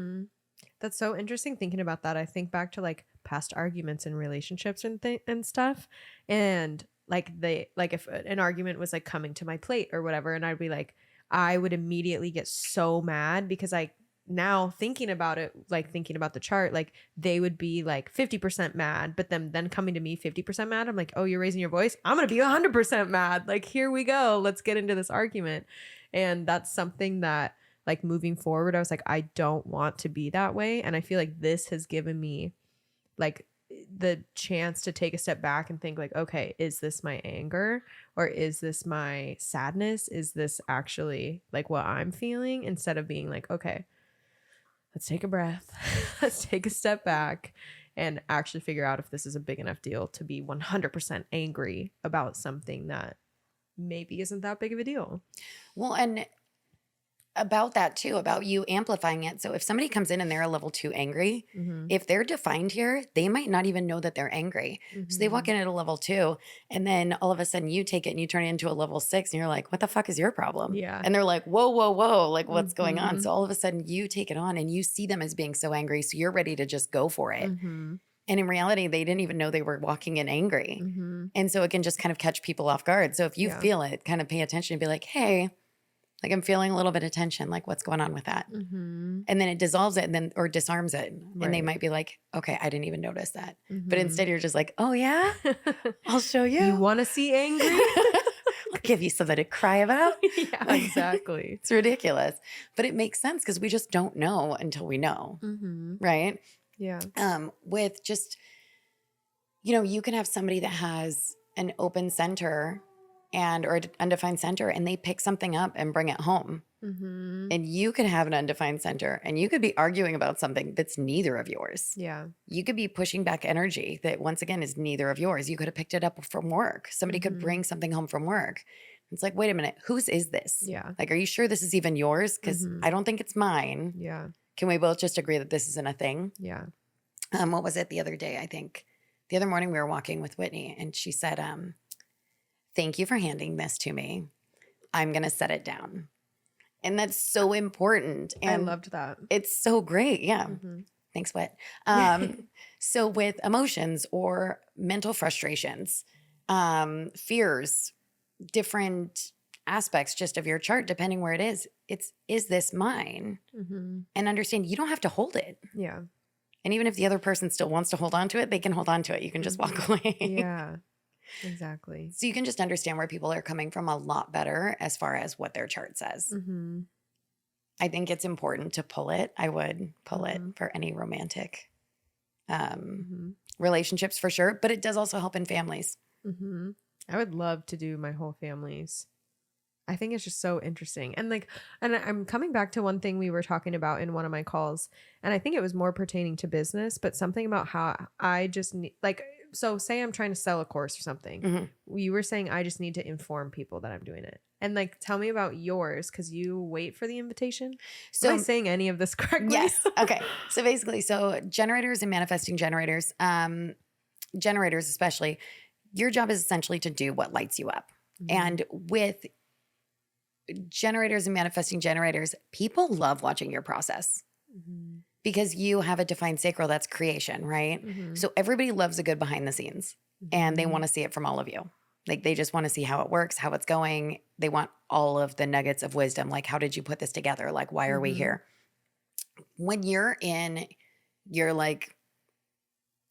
That's so interesting thinking about that. I think back to like past arguments in relationships and stuff. And like if an argument was like coming to my plate or whatever, and I'd be like, I would immediately get so mad because now thinking about it, like thinking about the chart, like they would be like 50% mad, but then coming to me 50% mad. I'm like, oh, you're raising your voice. I'm going to be 100% mad. Like, here we go. Let's get into this argument. And that's something that like moving forward, I was like, I don't want to be that way. And I feel like this has given me like the chance to take a step back and think like, okay, is this my anger or is this my sadness? Is this actually like what I'm feeling? Instead of being like, okay, let's take a breath. Let's take a step back and actually figure out if this is a big enough deal to be 100% angry about something that maybe isn't that big of a deal. Well, and about that too, about you amplifying it. So if somebody comes in and they're a level 2 angry, if they're defined here, they might not even know that they're angry. So they walk in at a level 2 and then all of a sudden you take it and you turn it into a level 6 and you're like, what the fuck is your problem? Yeah. And they're like, whoa, whoa, whoa, like what's going on? So all of a sudden you take it on and you see them as being so angry. So you're ready to just go for it. And in reality, they didn't even know they were walking in angry. And so it can just kind of catch people off guard. So if you feel it, kind of pay attention and be like, hey, like I'm feeling a little bit of tension, like what's going on with that? And then it dissolves it and then, or disarms it. And they might be like, okay, I didn't even notice that. But instead you're just like, oh yeah, I'll show you. You want to see angry? I'll give you something to cry about. Yeah, exactly. It's ridiculous. But it makes sense because we just don't know until we know. Right? Yeah. With just, you know, you can have somebody that has an open center or an undefined center and they pick something up and bring it home. And you could have an undefined center and you could be arguing about something that's neither of yours. Yeah. You could be pushing back energy that once again is neither of yours. You could have picked it up from work. Somebody could bring something home from work. It's like, wait a minute, whose is this? Yeah. Like, are you sure this is even yours? Because I don't think it's mine. Yeah. Can we both just agree that this isn't a thing? Yeah. What was it the other day? I think the other morning we were walking with Whitney and she said, thank you for handing this to me. I'm going to set it down. And that's so important. And I loved that. It's so great. Yeah. Thanks, Whit. So with emotions or mental frustrations, fears, different aspects just of your chart, depending where it is this mine? And understand you don't have to hold it. Yeah. And even if the other person still wants to hold on to it, they can hold on to it. You can just walk away. Yeah. Exactly. So you can just understand where people are coming from a lot better as far as what their chart says. I think it's important to pull it. I would pull it for any romantic relationships for sure, but it does also help in families. I would love to do my whole families. I think it's just so interesting. And I'm coming back to one thing we were talking about in one of my calls, and I think it was more pertaining to business, but something about how I just need, like, so say I'm trying to sell a course or something. You were saying I just need to inform people that I'm doing it. And like, tell me about yours, because you wait for the invitation. So am I saying any of this correctly? Yes. Okay. So basically, generators and manifesting generators, generators especially, your job is essentially to do what lights you up. And with generators and manifesting generators, people love watching your process. Because you have a defined sacral, that's creation, right? So everybody loves a good behind the scenes and they want to see it from all of you. Like they just want to see how it works, how it's going. They want all of the nuggets of wisdom. Like, how did you put this together? Like, why are we here? When you're in your like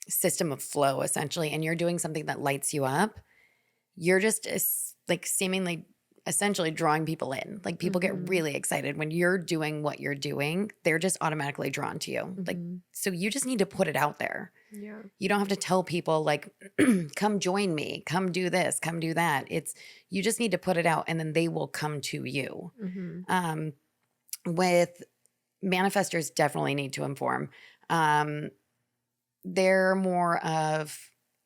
system of flow essentially, and you're doing something that lights you up, you're just like seemingly essentially drawing people in. Like people get really excited when you're doing what you're doing. They're just automatically drawn to you. Like, so you just need to put it out there. Yeah. You don't have to tell people like, come join me, come do this, come do that. You just need to put it out and then they will come to you. With manifestors, definitely need to inform. They're more of,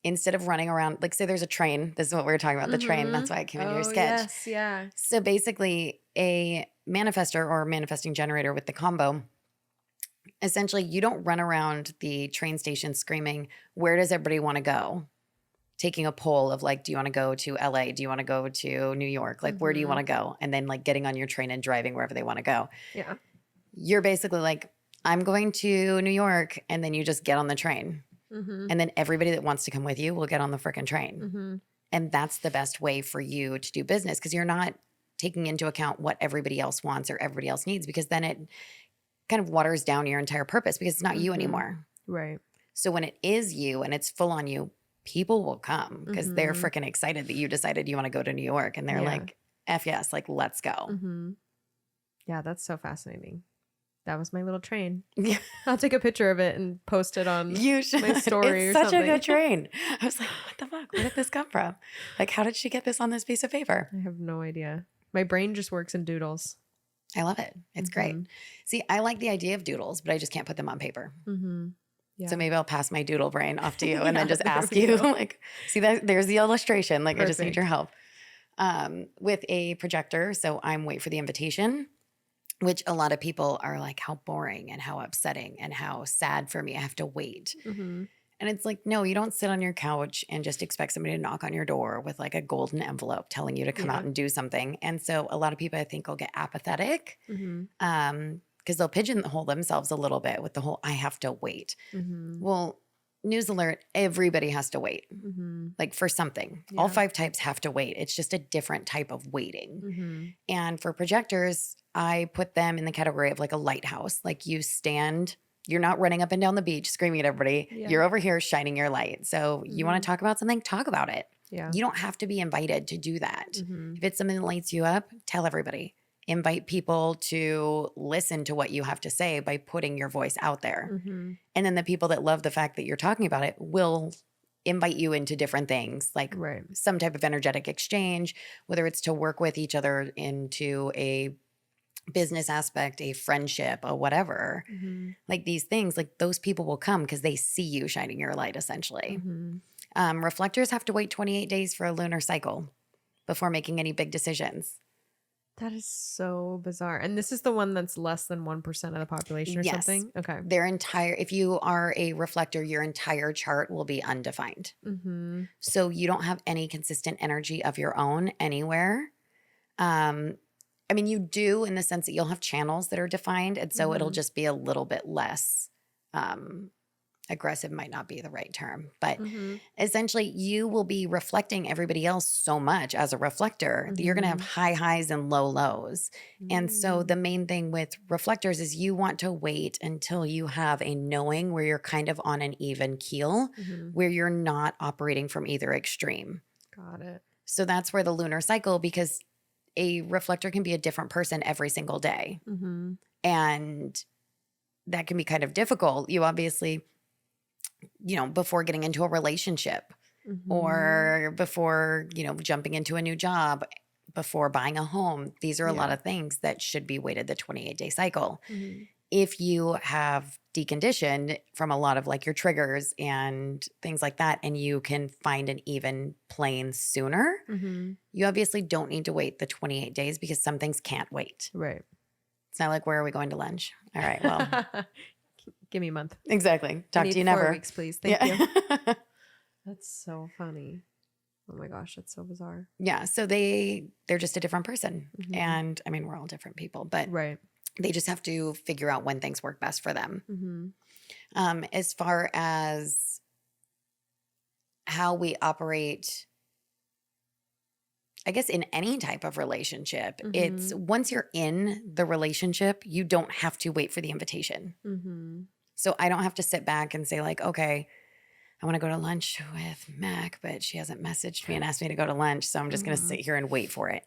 instead of running around, like say there's a train, this is what we were talking about, the train, that's why it came into your sketch. Yes, yeah. So basically a manifestor or manifesting generator with the combo, essentially you don't run around the train station screaming, where does everybody want to go? Taking a poll of like, do you want to go to LA? Do you want to go to New York? Like, where do you want to go? And then like getting on your train and driving wherever they want to go. Yeah. You're basically like, I'm going to New York. And then you just get on the train. And then everybody that wants to come with you will get on the freaking train. And that's the best way for you to do business, because you're not taking into account what everybody else wants or everybody else needs, because then it kind of waters down your entire purpose because it's not you anymore. Right. So when it is you and it's full on you, people will come because they're freaking excited that you decided you want to go to New York, and they're like, F yes, like let's go. Yeah, that's so fascinating. That was my little train. Yeah. I'll take a picture of it and post it on You should. my story It's or such something. a good train. I was like, what the fuck? Where did this come from? Like, how did she get this on this piece of paper? I have no idea. My brain just works in doodles. I love it. It's great. See, I like the idea of doodles, but I just can't put them on paper. Yeah. So maybe I'll pass my doodle brain off to you and then just there ask we you, go. like, see that there's the illustration. Like, I just need Perfect. your help. With a projector, so I'm wait for the invitation. which a lot of people are like, how boring and how upsetting and how sad for me. I have to wait. Mm-hmm. And it's like, no, you don't sit on your couch and just expect somebody to knock on your door with like a golden envelope telling you to come out and do something. And so a lot of people, I think, will get apathetic Mm-hmm. because they'll pigeonhole themselves a little bit with the whole, I have to wait. Mm-hmm. Well, news alert, everybody has to wait. Mm-hmm. Like for something. All 5 types have to wait. It's just a different type of waiting. Mm-hmm. And for projectors, I put them in the category of like a lighthouse. Like you stand, you're not running up and down the beach screaming at everybody. Yeah. You're over here shining your light. So you want to talk about something, talk about it. Yeah. You don't have to be invited to do that. Mm-hmm. If it's something that lights you up, tell everybody. Invite people to listen to what you have to say by putting your voice out there. Mm-hmm. And then the people that love the fact that you're talking about it will invite you into different things, like Right. some type of energetic exchange, whether it's to work with each other into a business aspect, a friendship, or whatever. Mm-hmm. Like these things, like those people will come because they see you shining your light, essentially. Mm-hmm. Reflectors have to wait 28 days for a lunar cycle before making any big decisions. That is so bizarre. And this is the one that's less than 1% of the population or Yes. something? Okay. If you are a reflector, your entire chart will be undefined. Mm-hmm. So you don't have any consistent energy of your own anywhere. I mean, you do in the sense that you'll have channels that are defined. And so it'll just be a little bit less aggressive, might not be the right term. But essentially, you will be reflecting everybody else so much as a reflector that you're going to have high highs and low lows. And so the main thing with reflectors is you want to wait until you have a knowing where you're kind of on an even keel, where you're not operating from either extreme. Got it. So that's where the lunar cycle, because a reflector can be a different person every single day. Mm-hmm. And that can be kind of difficult. You obviously, before getting into a relationship or before, jumping into a new job, before buying a home, these are a lot of things that should be weighted the 28-day cycle. Mm-hmm. If you have deconditioned from a lot of like your triggers and things like that, and you can find an even plane sooner, you obviously don't need to wait the 28 days because some things can't wait. Right. It's not like, where are we going to lunch? All right, well. Give me a month. Exactly. I Talk need to you 4 never. weeks, please. Thank you. That's so funny. Oh my gosh, that's so bizarre. Yeah. So they're just a different person. And I mean, we're all different people, but Right. they just have to figure out when things work best for them. As far as how we operate, I guess in any type of relationship, it's once you're in the relationship, you don't have to wait for the invitation. So I don't have to sit back and say like, okay, I want to go to lunch with Mac, but she hasn't messaged me and asked me to go to lunch. So I'm just going to sit here and wait for it.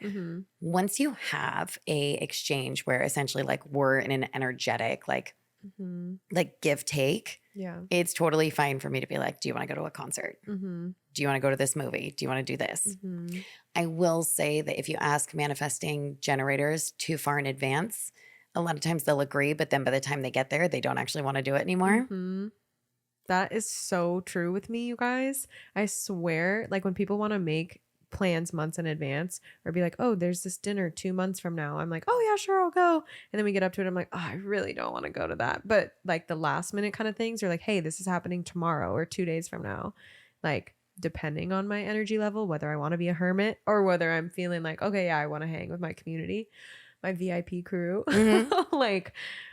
Once you have a exchange where essentially like we're in an energetic, like give take, it's totally fine for me to be like, do you want to go to a concert? Do you want to go to this movie? Do you want to do this? I will say that if you ask manifesting generators too far in advance, a lot of times they'll agree, but then by the time they get there, they don't actually want to do it anymore. That is so true with me, you guys. I swear, like when people want to make plans months in advance or be like, oh, there's this dinner 2 months from now. I'm like, oh yeah, sure, I'll go. And then we get up to it. I'm like, oh, I really don't want to go to that. But like the last minute kind of things are like, hey, this is happening tomorrow or 2 days from now. Like depending on my energy level, whether I want to be a hermit or whether I'm feeling like, okay, yeah, I want to hang with my community, my VIP crew. Like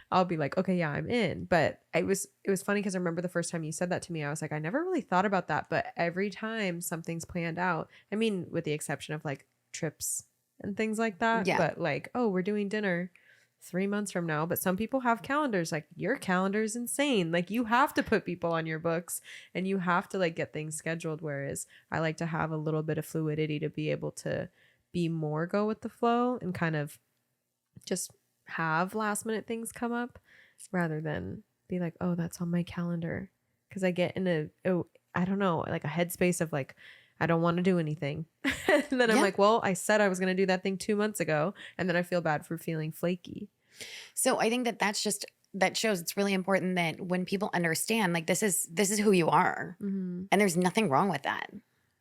I'll be like, okay, yeah, I'm in. But it was funny because I remember the first time you said that to me, I was like, I never really thought about that. But every time something's planned out, I mean, with the exception of like trips and things like that. Yeah. But like, oh, we're doing dinner 3 months from now. But some people have calendars. Like your calendar is insane. Like you have to put people on your books and you have to like get things scheduled. Whereas I like to have a little bit of fluidity to be able to be more go with the flow and kind of just have last minute things come up rather than be like, oh, that's on my calendar. Because I get in I don't know, like a headspace of like, I don't want to do anything. And then I'm like, well, I said I was going to do that thing 2 months ago. And then I feel bad for feeling flaky. So I think that shows it's really important that when people understand, like this is who you are. And there's nothing wrong with that.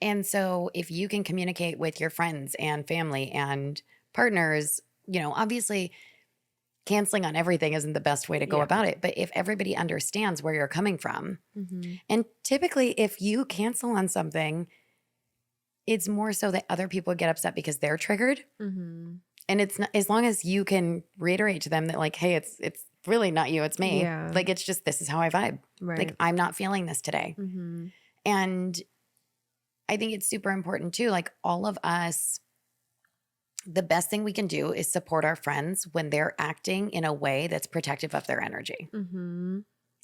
And so if you can communicate with your friends and family and partners, obviously canceling on everything isn't the best way to go Yeah. about it. But if everybody understands where you're coming from, and typically if you cancel on something, it's more so that other people get upset because they're triggered. And it's not, as long as you can reiterate to them that like, hey, it's really not you, it's me. Yeah. Like, it's just, this is how I vibe. Right. Like, I'm not feeling this today. And I think it's super important too. Like, all of us, the best thing we can do is support our friends when they're acting in a way that's protective of their energy.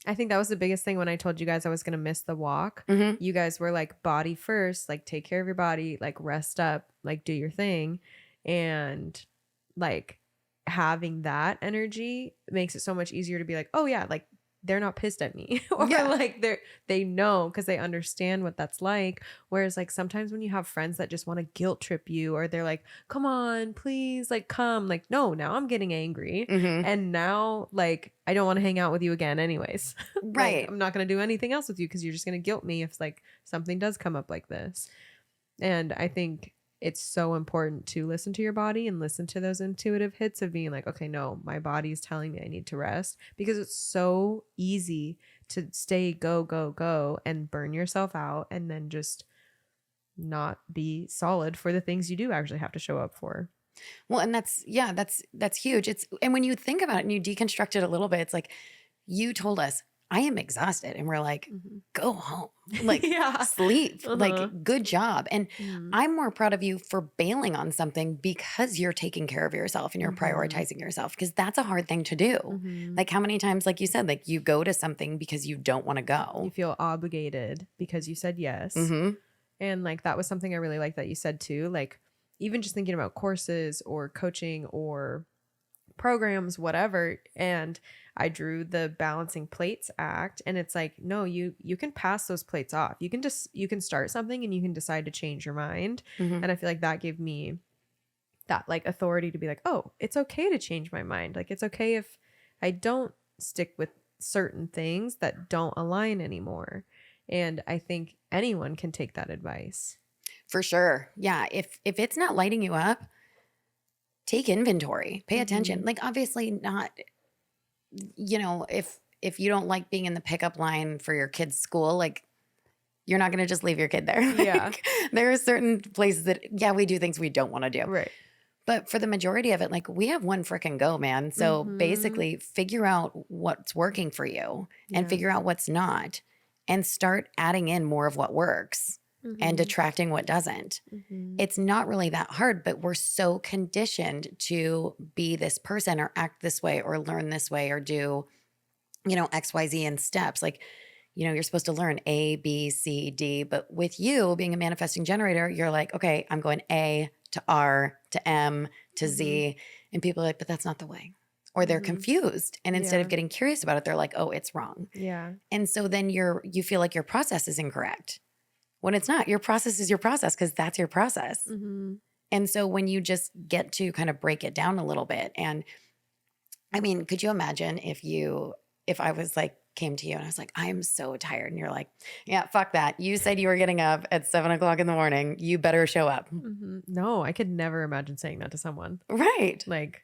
I think that was the biggest thing when I told you guys I was going to miss the walk. You guys were like, body first, like take care of your body, like rest up, like do your thing. And like having that energy makes it so much easier to be like, oh yeah, like they're not pissed at me or like they know because they understand what that's like. Whereas like sometimes when you have friends that just want to guilt trip you or they're like, come on, please, like come, like, no, now I'm getting angry. And now like I don't want to hang out with you again anyways. Right. Like, I'm not going to do anything else with you because you're just going to guilt me if like something does come up like this. And I think it's so important to listen to your body and listen to those intuitive hits of being like, okay, no, my body is telling me I need to rest, because it's so easy to stay go and burn yourself out and then just not be solid for the things you do actually have to show up for. Well, and that's huge. And when you think about it and you deconstruct it a little bit, it's like, you told us, I am exhausted. And we're like, go home, like sleep, like good job. And I'm more proud of you for bailing on something because you're taking care of yourself and you're prioritizing yourself, because that's a hard thing to do. Like, how many times, like you said, like you go to something because you don't want to go. You feel obligated because you said yes. And like, that was something I really like that you said too. Like, even just thinking about courses or coaching or programs, whatever. And I drew the balancing plates act, and it's like, no, you can pass those plates off. You can start something and you can decide to change your mind. And I feel like that gave me that like authority to be like, oh, it's okay to change my mind. Like, it's okay if I don't stick with certain things that don't align anymore. And I think anyone can take that advice. For sure. Yeah. If it's not lighting you up, take inventory, pay attention. Like, obviously not, you know, if you don't like being in the pickup line for your kid's school, like, you're not going to just leave your kid there. Yeah. Like, there are certain places that, we do things we don't want to do. Right. But for the majority of it, like, we have one frickin' go, man. So basically figure out what's working for you and figure out what's not, and start adding in more of what works and detracting what doesn't. It's not really that hard, but we're so conditioned to be this person or act this way or learn this way or do, you know, X, Y, Z in steps. Like, you know, you're supposed to learn A, B, C, D. But with you being a manifesting generator, you're like, okay, I'm going A to R to M to Z. And people are like, but that's not the way. Or they're confused. And instead of getting curious about it, they're like, oh, it's wrong. Yeah. And so then you feel like your process is incorrect. When it's not. Your process is your process, because that's your process. And so when you just get to kind of break it down a little bit, and I mean, could you imagine if I was like, came to you and I was like, I am so tired. And you're like, yeah, fuck that. You said you were getting up at 7 o'clock in the morning. You better show up. No, I could never imagine saying that to someone. Right. Like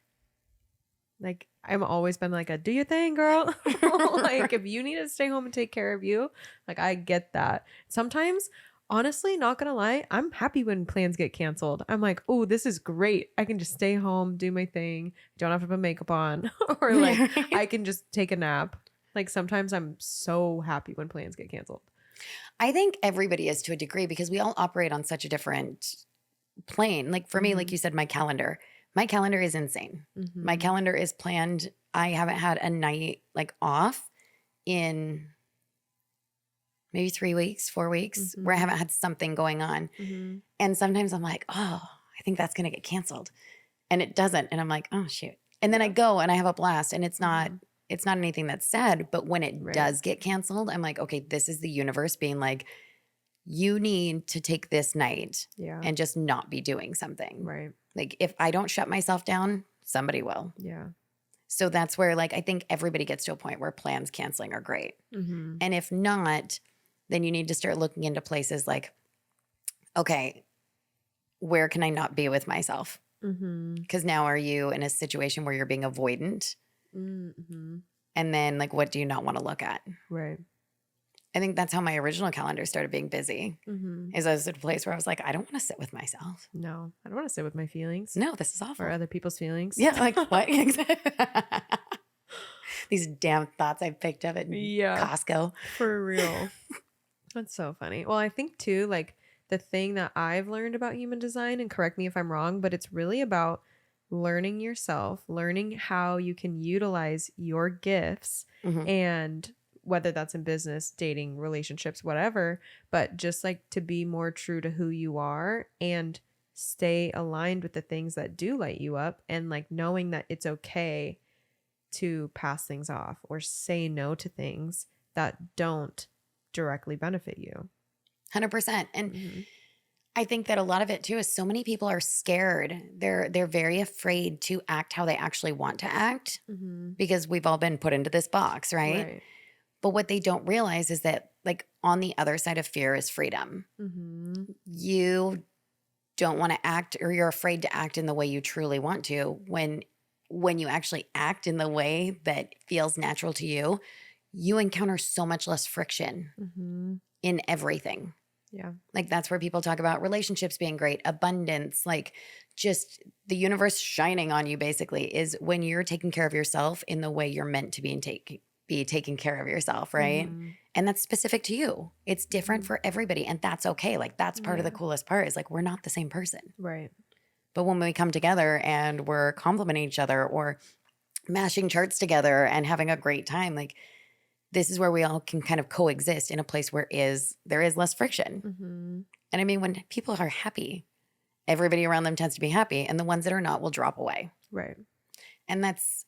I've always been like do your thing, girl. Like, if you need to stay home and take care of you, like, I get that. Sometimes, honestly, not gonna lie, I'm happy when plans get canceled. I'm like, oh, this is great. I can just stay home, do my thing. Don't have to put makeup on. Or like, I can just take a nap. Like, sometimes I'm so happy when plans get canceled. I think everybody is to a degree, because we all operate on such a different plane. Like, for me, like you said, my calendar is insane. My calendar is planned. I haven't had a night like off in maybe 3 weeks, 4 weeks, where I haven't had something going on. And sometimes I'm like, oh, I think that's going to get canceled. And it doesn't. And I'm like, oh, shoot. And then I go and I have a blast, and it's not anything that's sad. But when it does get canceled, I'm like, okay, this is the universe being like, you need to take this night and just not be doing something. Right. Like, if I don't shut myself down, somebody will. Yeah. So that's where, like, I think everybody gets to a point where plans canceling are great. And if not, then you need to start looking into places like, okay, where can I not be with myself? Because now are you in a situation where you're being avoidant Mm-hmm. And then like, what do you not want to look at? Right. I think that's how my original calendar started being busy. Mm-hmm. Is I was at a place where I was like, I don't want to sit with myself. No, I don't want to sit with my feelings No, this is awful. or other people's feelings. Yeah, like what? These damn thoughts I picked up at Costco. For real. That's so funny. Well, I think too, like the thing that I've learned about human design, and correct me if I'm wrong, but it's really about learning yourself, learning how you can utilize your gifts, Mhm. and whether that's in business, dating, relationships, whatever, but just like to be more true to who you are and stay aligned with the things that do light you up, and like knowing that it's okay to pass things off or say no to things that don't directly benefit you. 100%. And Mhm. I think that a lot of it too is so many people are scared. They're very afraid to act how they actually want to act Mhm. because we've all been put into this box, right? Right. But what they don't realize is that like on the other side of fear is freedom. Mhm. You don't want to act, or you're afraid to act in the way you truly want to. When you actually act in the way that feels natural to you, you encounter so much less friction Mhm. in everything. Yeah. Like that's where people talk about relationships being great, abundance, like just the universe shining on you basically is when you're taking care of yourself in the way you're meant to be taking care of yourself, right? Mhm. And that's specific to you. It's different Mhm. for everybody, and that's okay. Like that's part of the Yeah. coolest part is like we're not the same person. Right. But when we come together and we're complimenting each other or mashing charts together and having a great time, like this is where we all can kind of coexist in a place where there is less friction. Mhm. And I mean, when people are happy, everybody around them tends to be happy, and the ones that are not will drop away. Right. And that's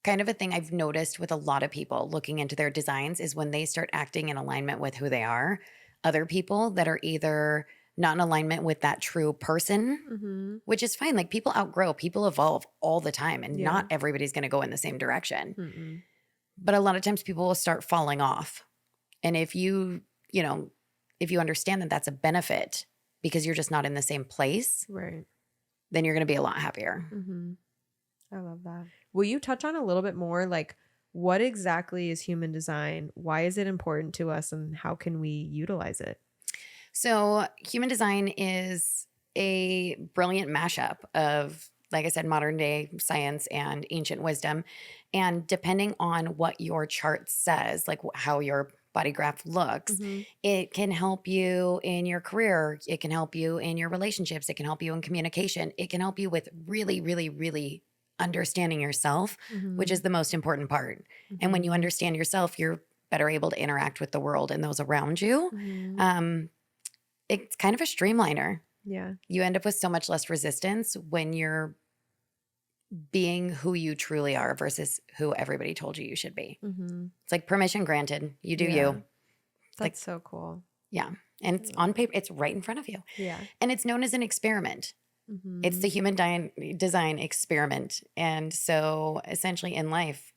kind of a thing I've noticed with a lot of people looking into their designs is when they start acting in alignment with who they are, other people that are either not in alignment with that true person, Mhm. which is fine. Like people outgrow, people evolve all the time, and Yeah. not everybody's going to go in the same direction. Mm-mm. But a lot of times people will start falling off. And if you understand that that's a benefit because you're just not in the same place, Right. then you're going to be a lot happier. Mm-hmm. I love that. Will you touch on a little bit more, like what exactly is human design? Why is it important to us, and how can we utilize it? So, human design is a brilliant mashup of, like I said, modern day science and ancient wisdom. And depending on what your chart says, like how your body graph looks, Mm-hmm. it can help you in your career. It can help you in your relationships. It can help you in communication. It can help you with really, really, really understanding yourself, which is the most important part. And when you understand yourself, you're better able to interact with the world and those around you. Mm-hmm. It's kind of a streamliner. Yeah. You end up with so much less resistance when you're being who you truly are versus who everybody told you should be. Mm-hmm. It's like permission granted. You do Yeah. you. That's Like- so cool. Yeah. And it's on paper, it's right in front of you. Yeah. And it's known as an experiment. Mm-hmm. It's the human design experiment. And so essentially in life,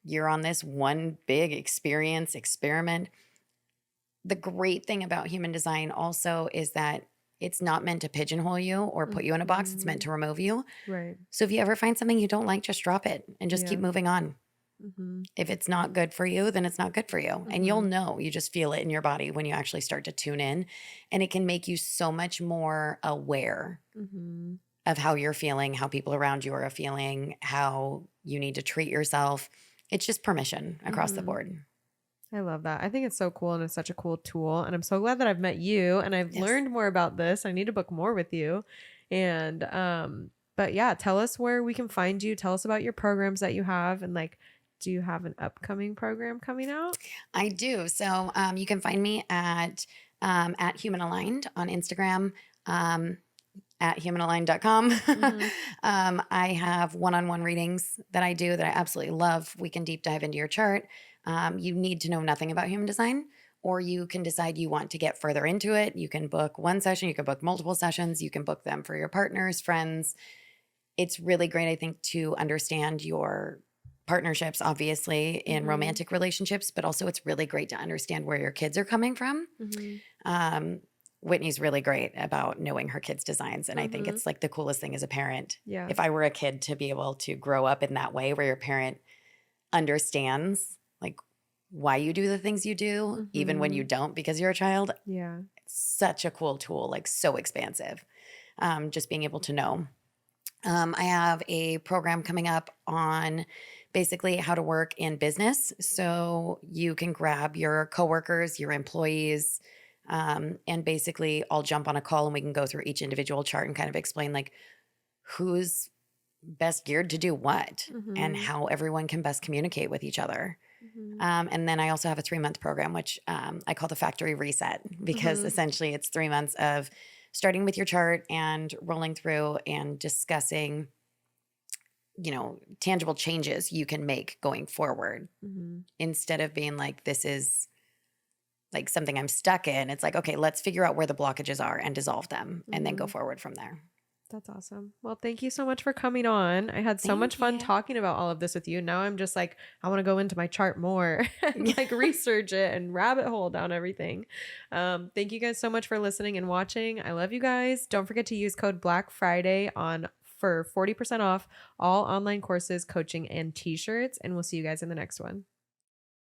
you're on this one big experiment. The great thing about human design also is that it's not meant to pigeonhole you or put you in a box. It's meant to remove you. Right. So if you ever find something you don't like, just drop it and just keep Yeah. moving on. Mm-hmm. If it's not good for you, then it's not good for you. And you'll know, you just feel it in your body when you actually start to tune in. And it can make you so much more aware Mm-hmm. of how you're feeling, how people around you are feeling, how you need to treat yourself. It's just permission across the Mhm. board. I love that. I think it's so cool, and it's such a cool tool. And I'm so glad that I've met you and I've Yes. learned more about this. I need to book more with you. And but yeah, tell us where we can find you. Tell us about your programs that you have, and like, do you have an upcoming program coming out? I do. So you can find me at Human Aligned on Instagram, at humanaligned.com. Mhm. I have one-on-one readings that I do that I absolutely love. We can deep dive into your chart. You need to know nothing about human design, or you can decide you want to get further into it. You can book one session, you can book multiple sessions, you can book them for your partners, friends. It's really great, I think, to understand your partnerships, obviously, in Mhm. romantic relationships, but also it's really great to understand where your kids are coming from. Mhm. Whitney's really great about knowing her kids' designs. And I think it's like the coolest thing as a parent. Yeah. If I were a kid, to be able to grow up in that way where your parent understands like why you do the things you do, even when you don't because you're a child. Yeah. It's such a cool tool, like so expansive. Just being able to know. I have a program coming up on basically how to work in business. So you can grab your coworkers, your employees, and basically I'll jump on a call and we can go through each individual chart and kind of explain like who's best geared to do what and how everyone can best communicate with each other. And then I also have a 3-month program, which I call the factory reset, because essentially it's 3 months of starting with your chart and rolling through and discussing, you know, tangible changes you can make going forward instead of being like, this is like something I'm stuck in. It's like, okay, let's figure out where the blockages are and dissolve them and then go forward from there. That's awesome. Well, thank you so much for coming on. I had so much fun talking about all of this with you. Now I'm just like, I want to go into my chart more and like research it and rabbit hole down everything. Thank you guys so much for listening and watching. I love you guys. Don't forget to use code Black Friday for 40% off all online courses, coaching, and t-shirts. And we'll see you guys in the next one.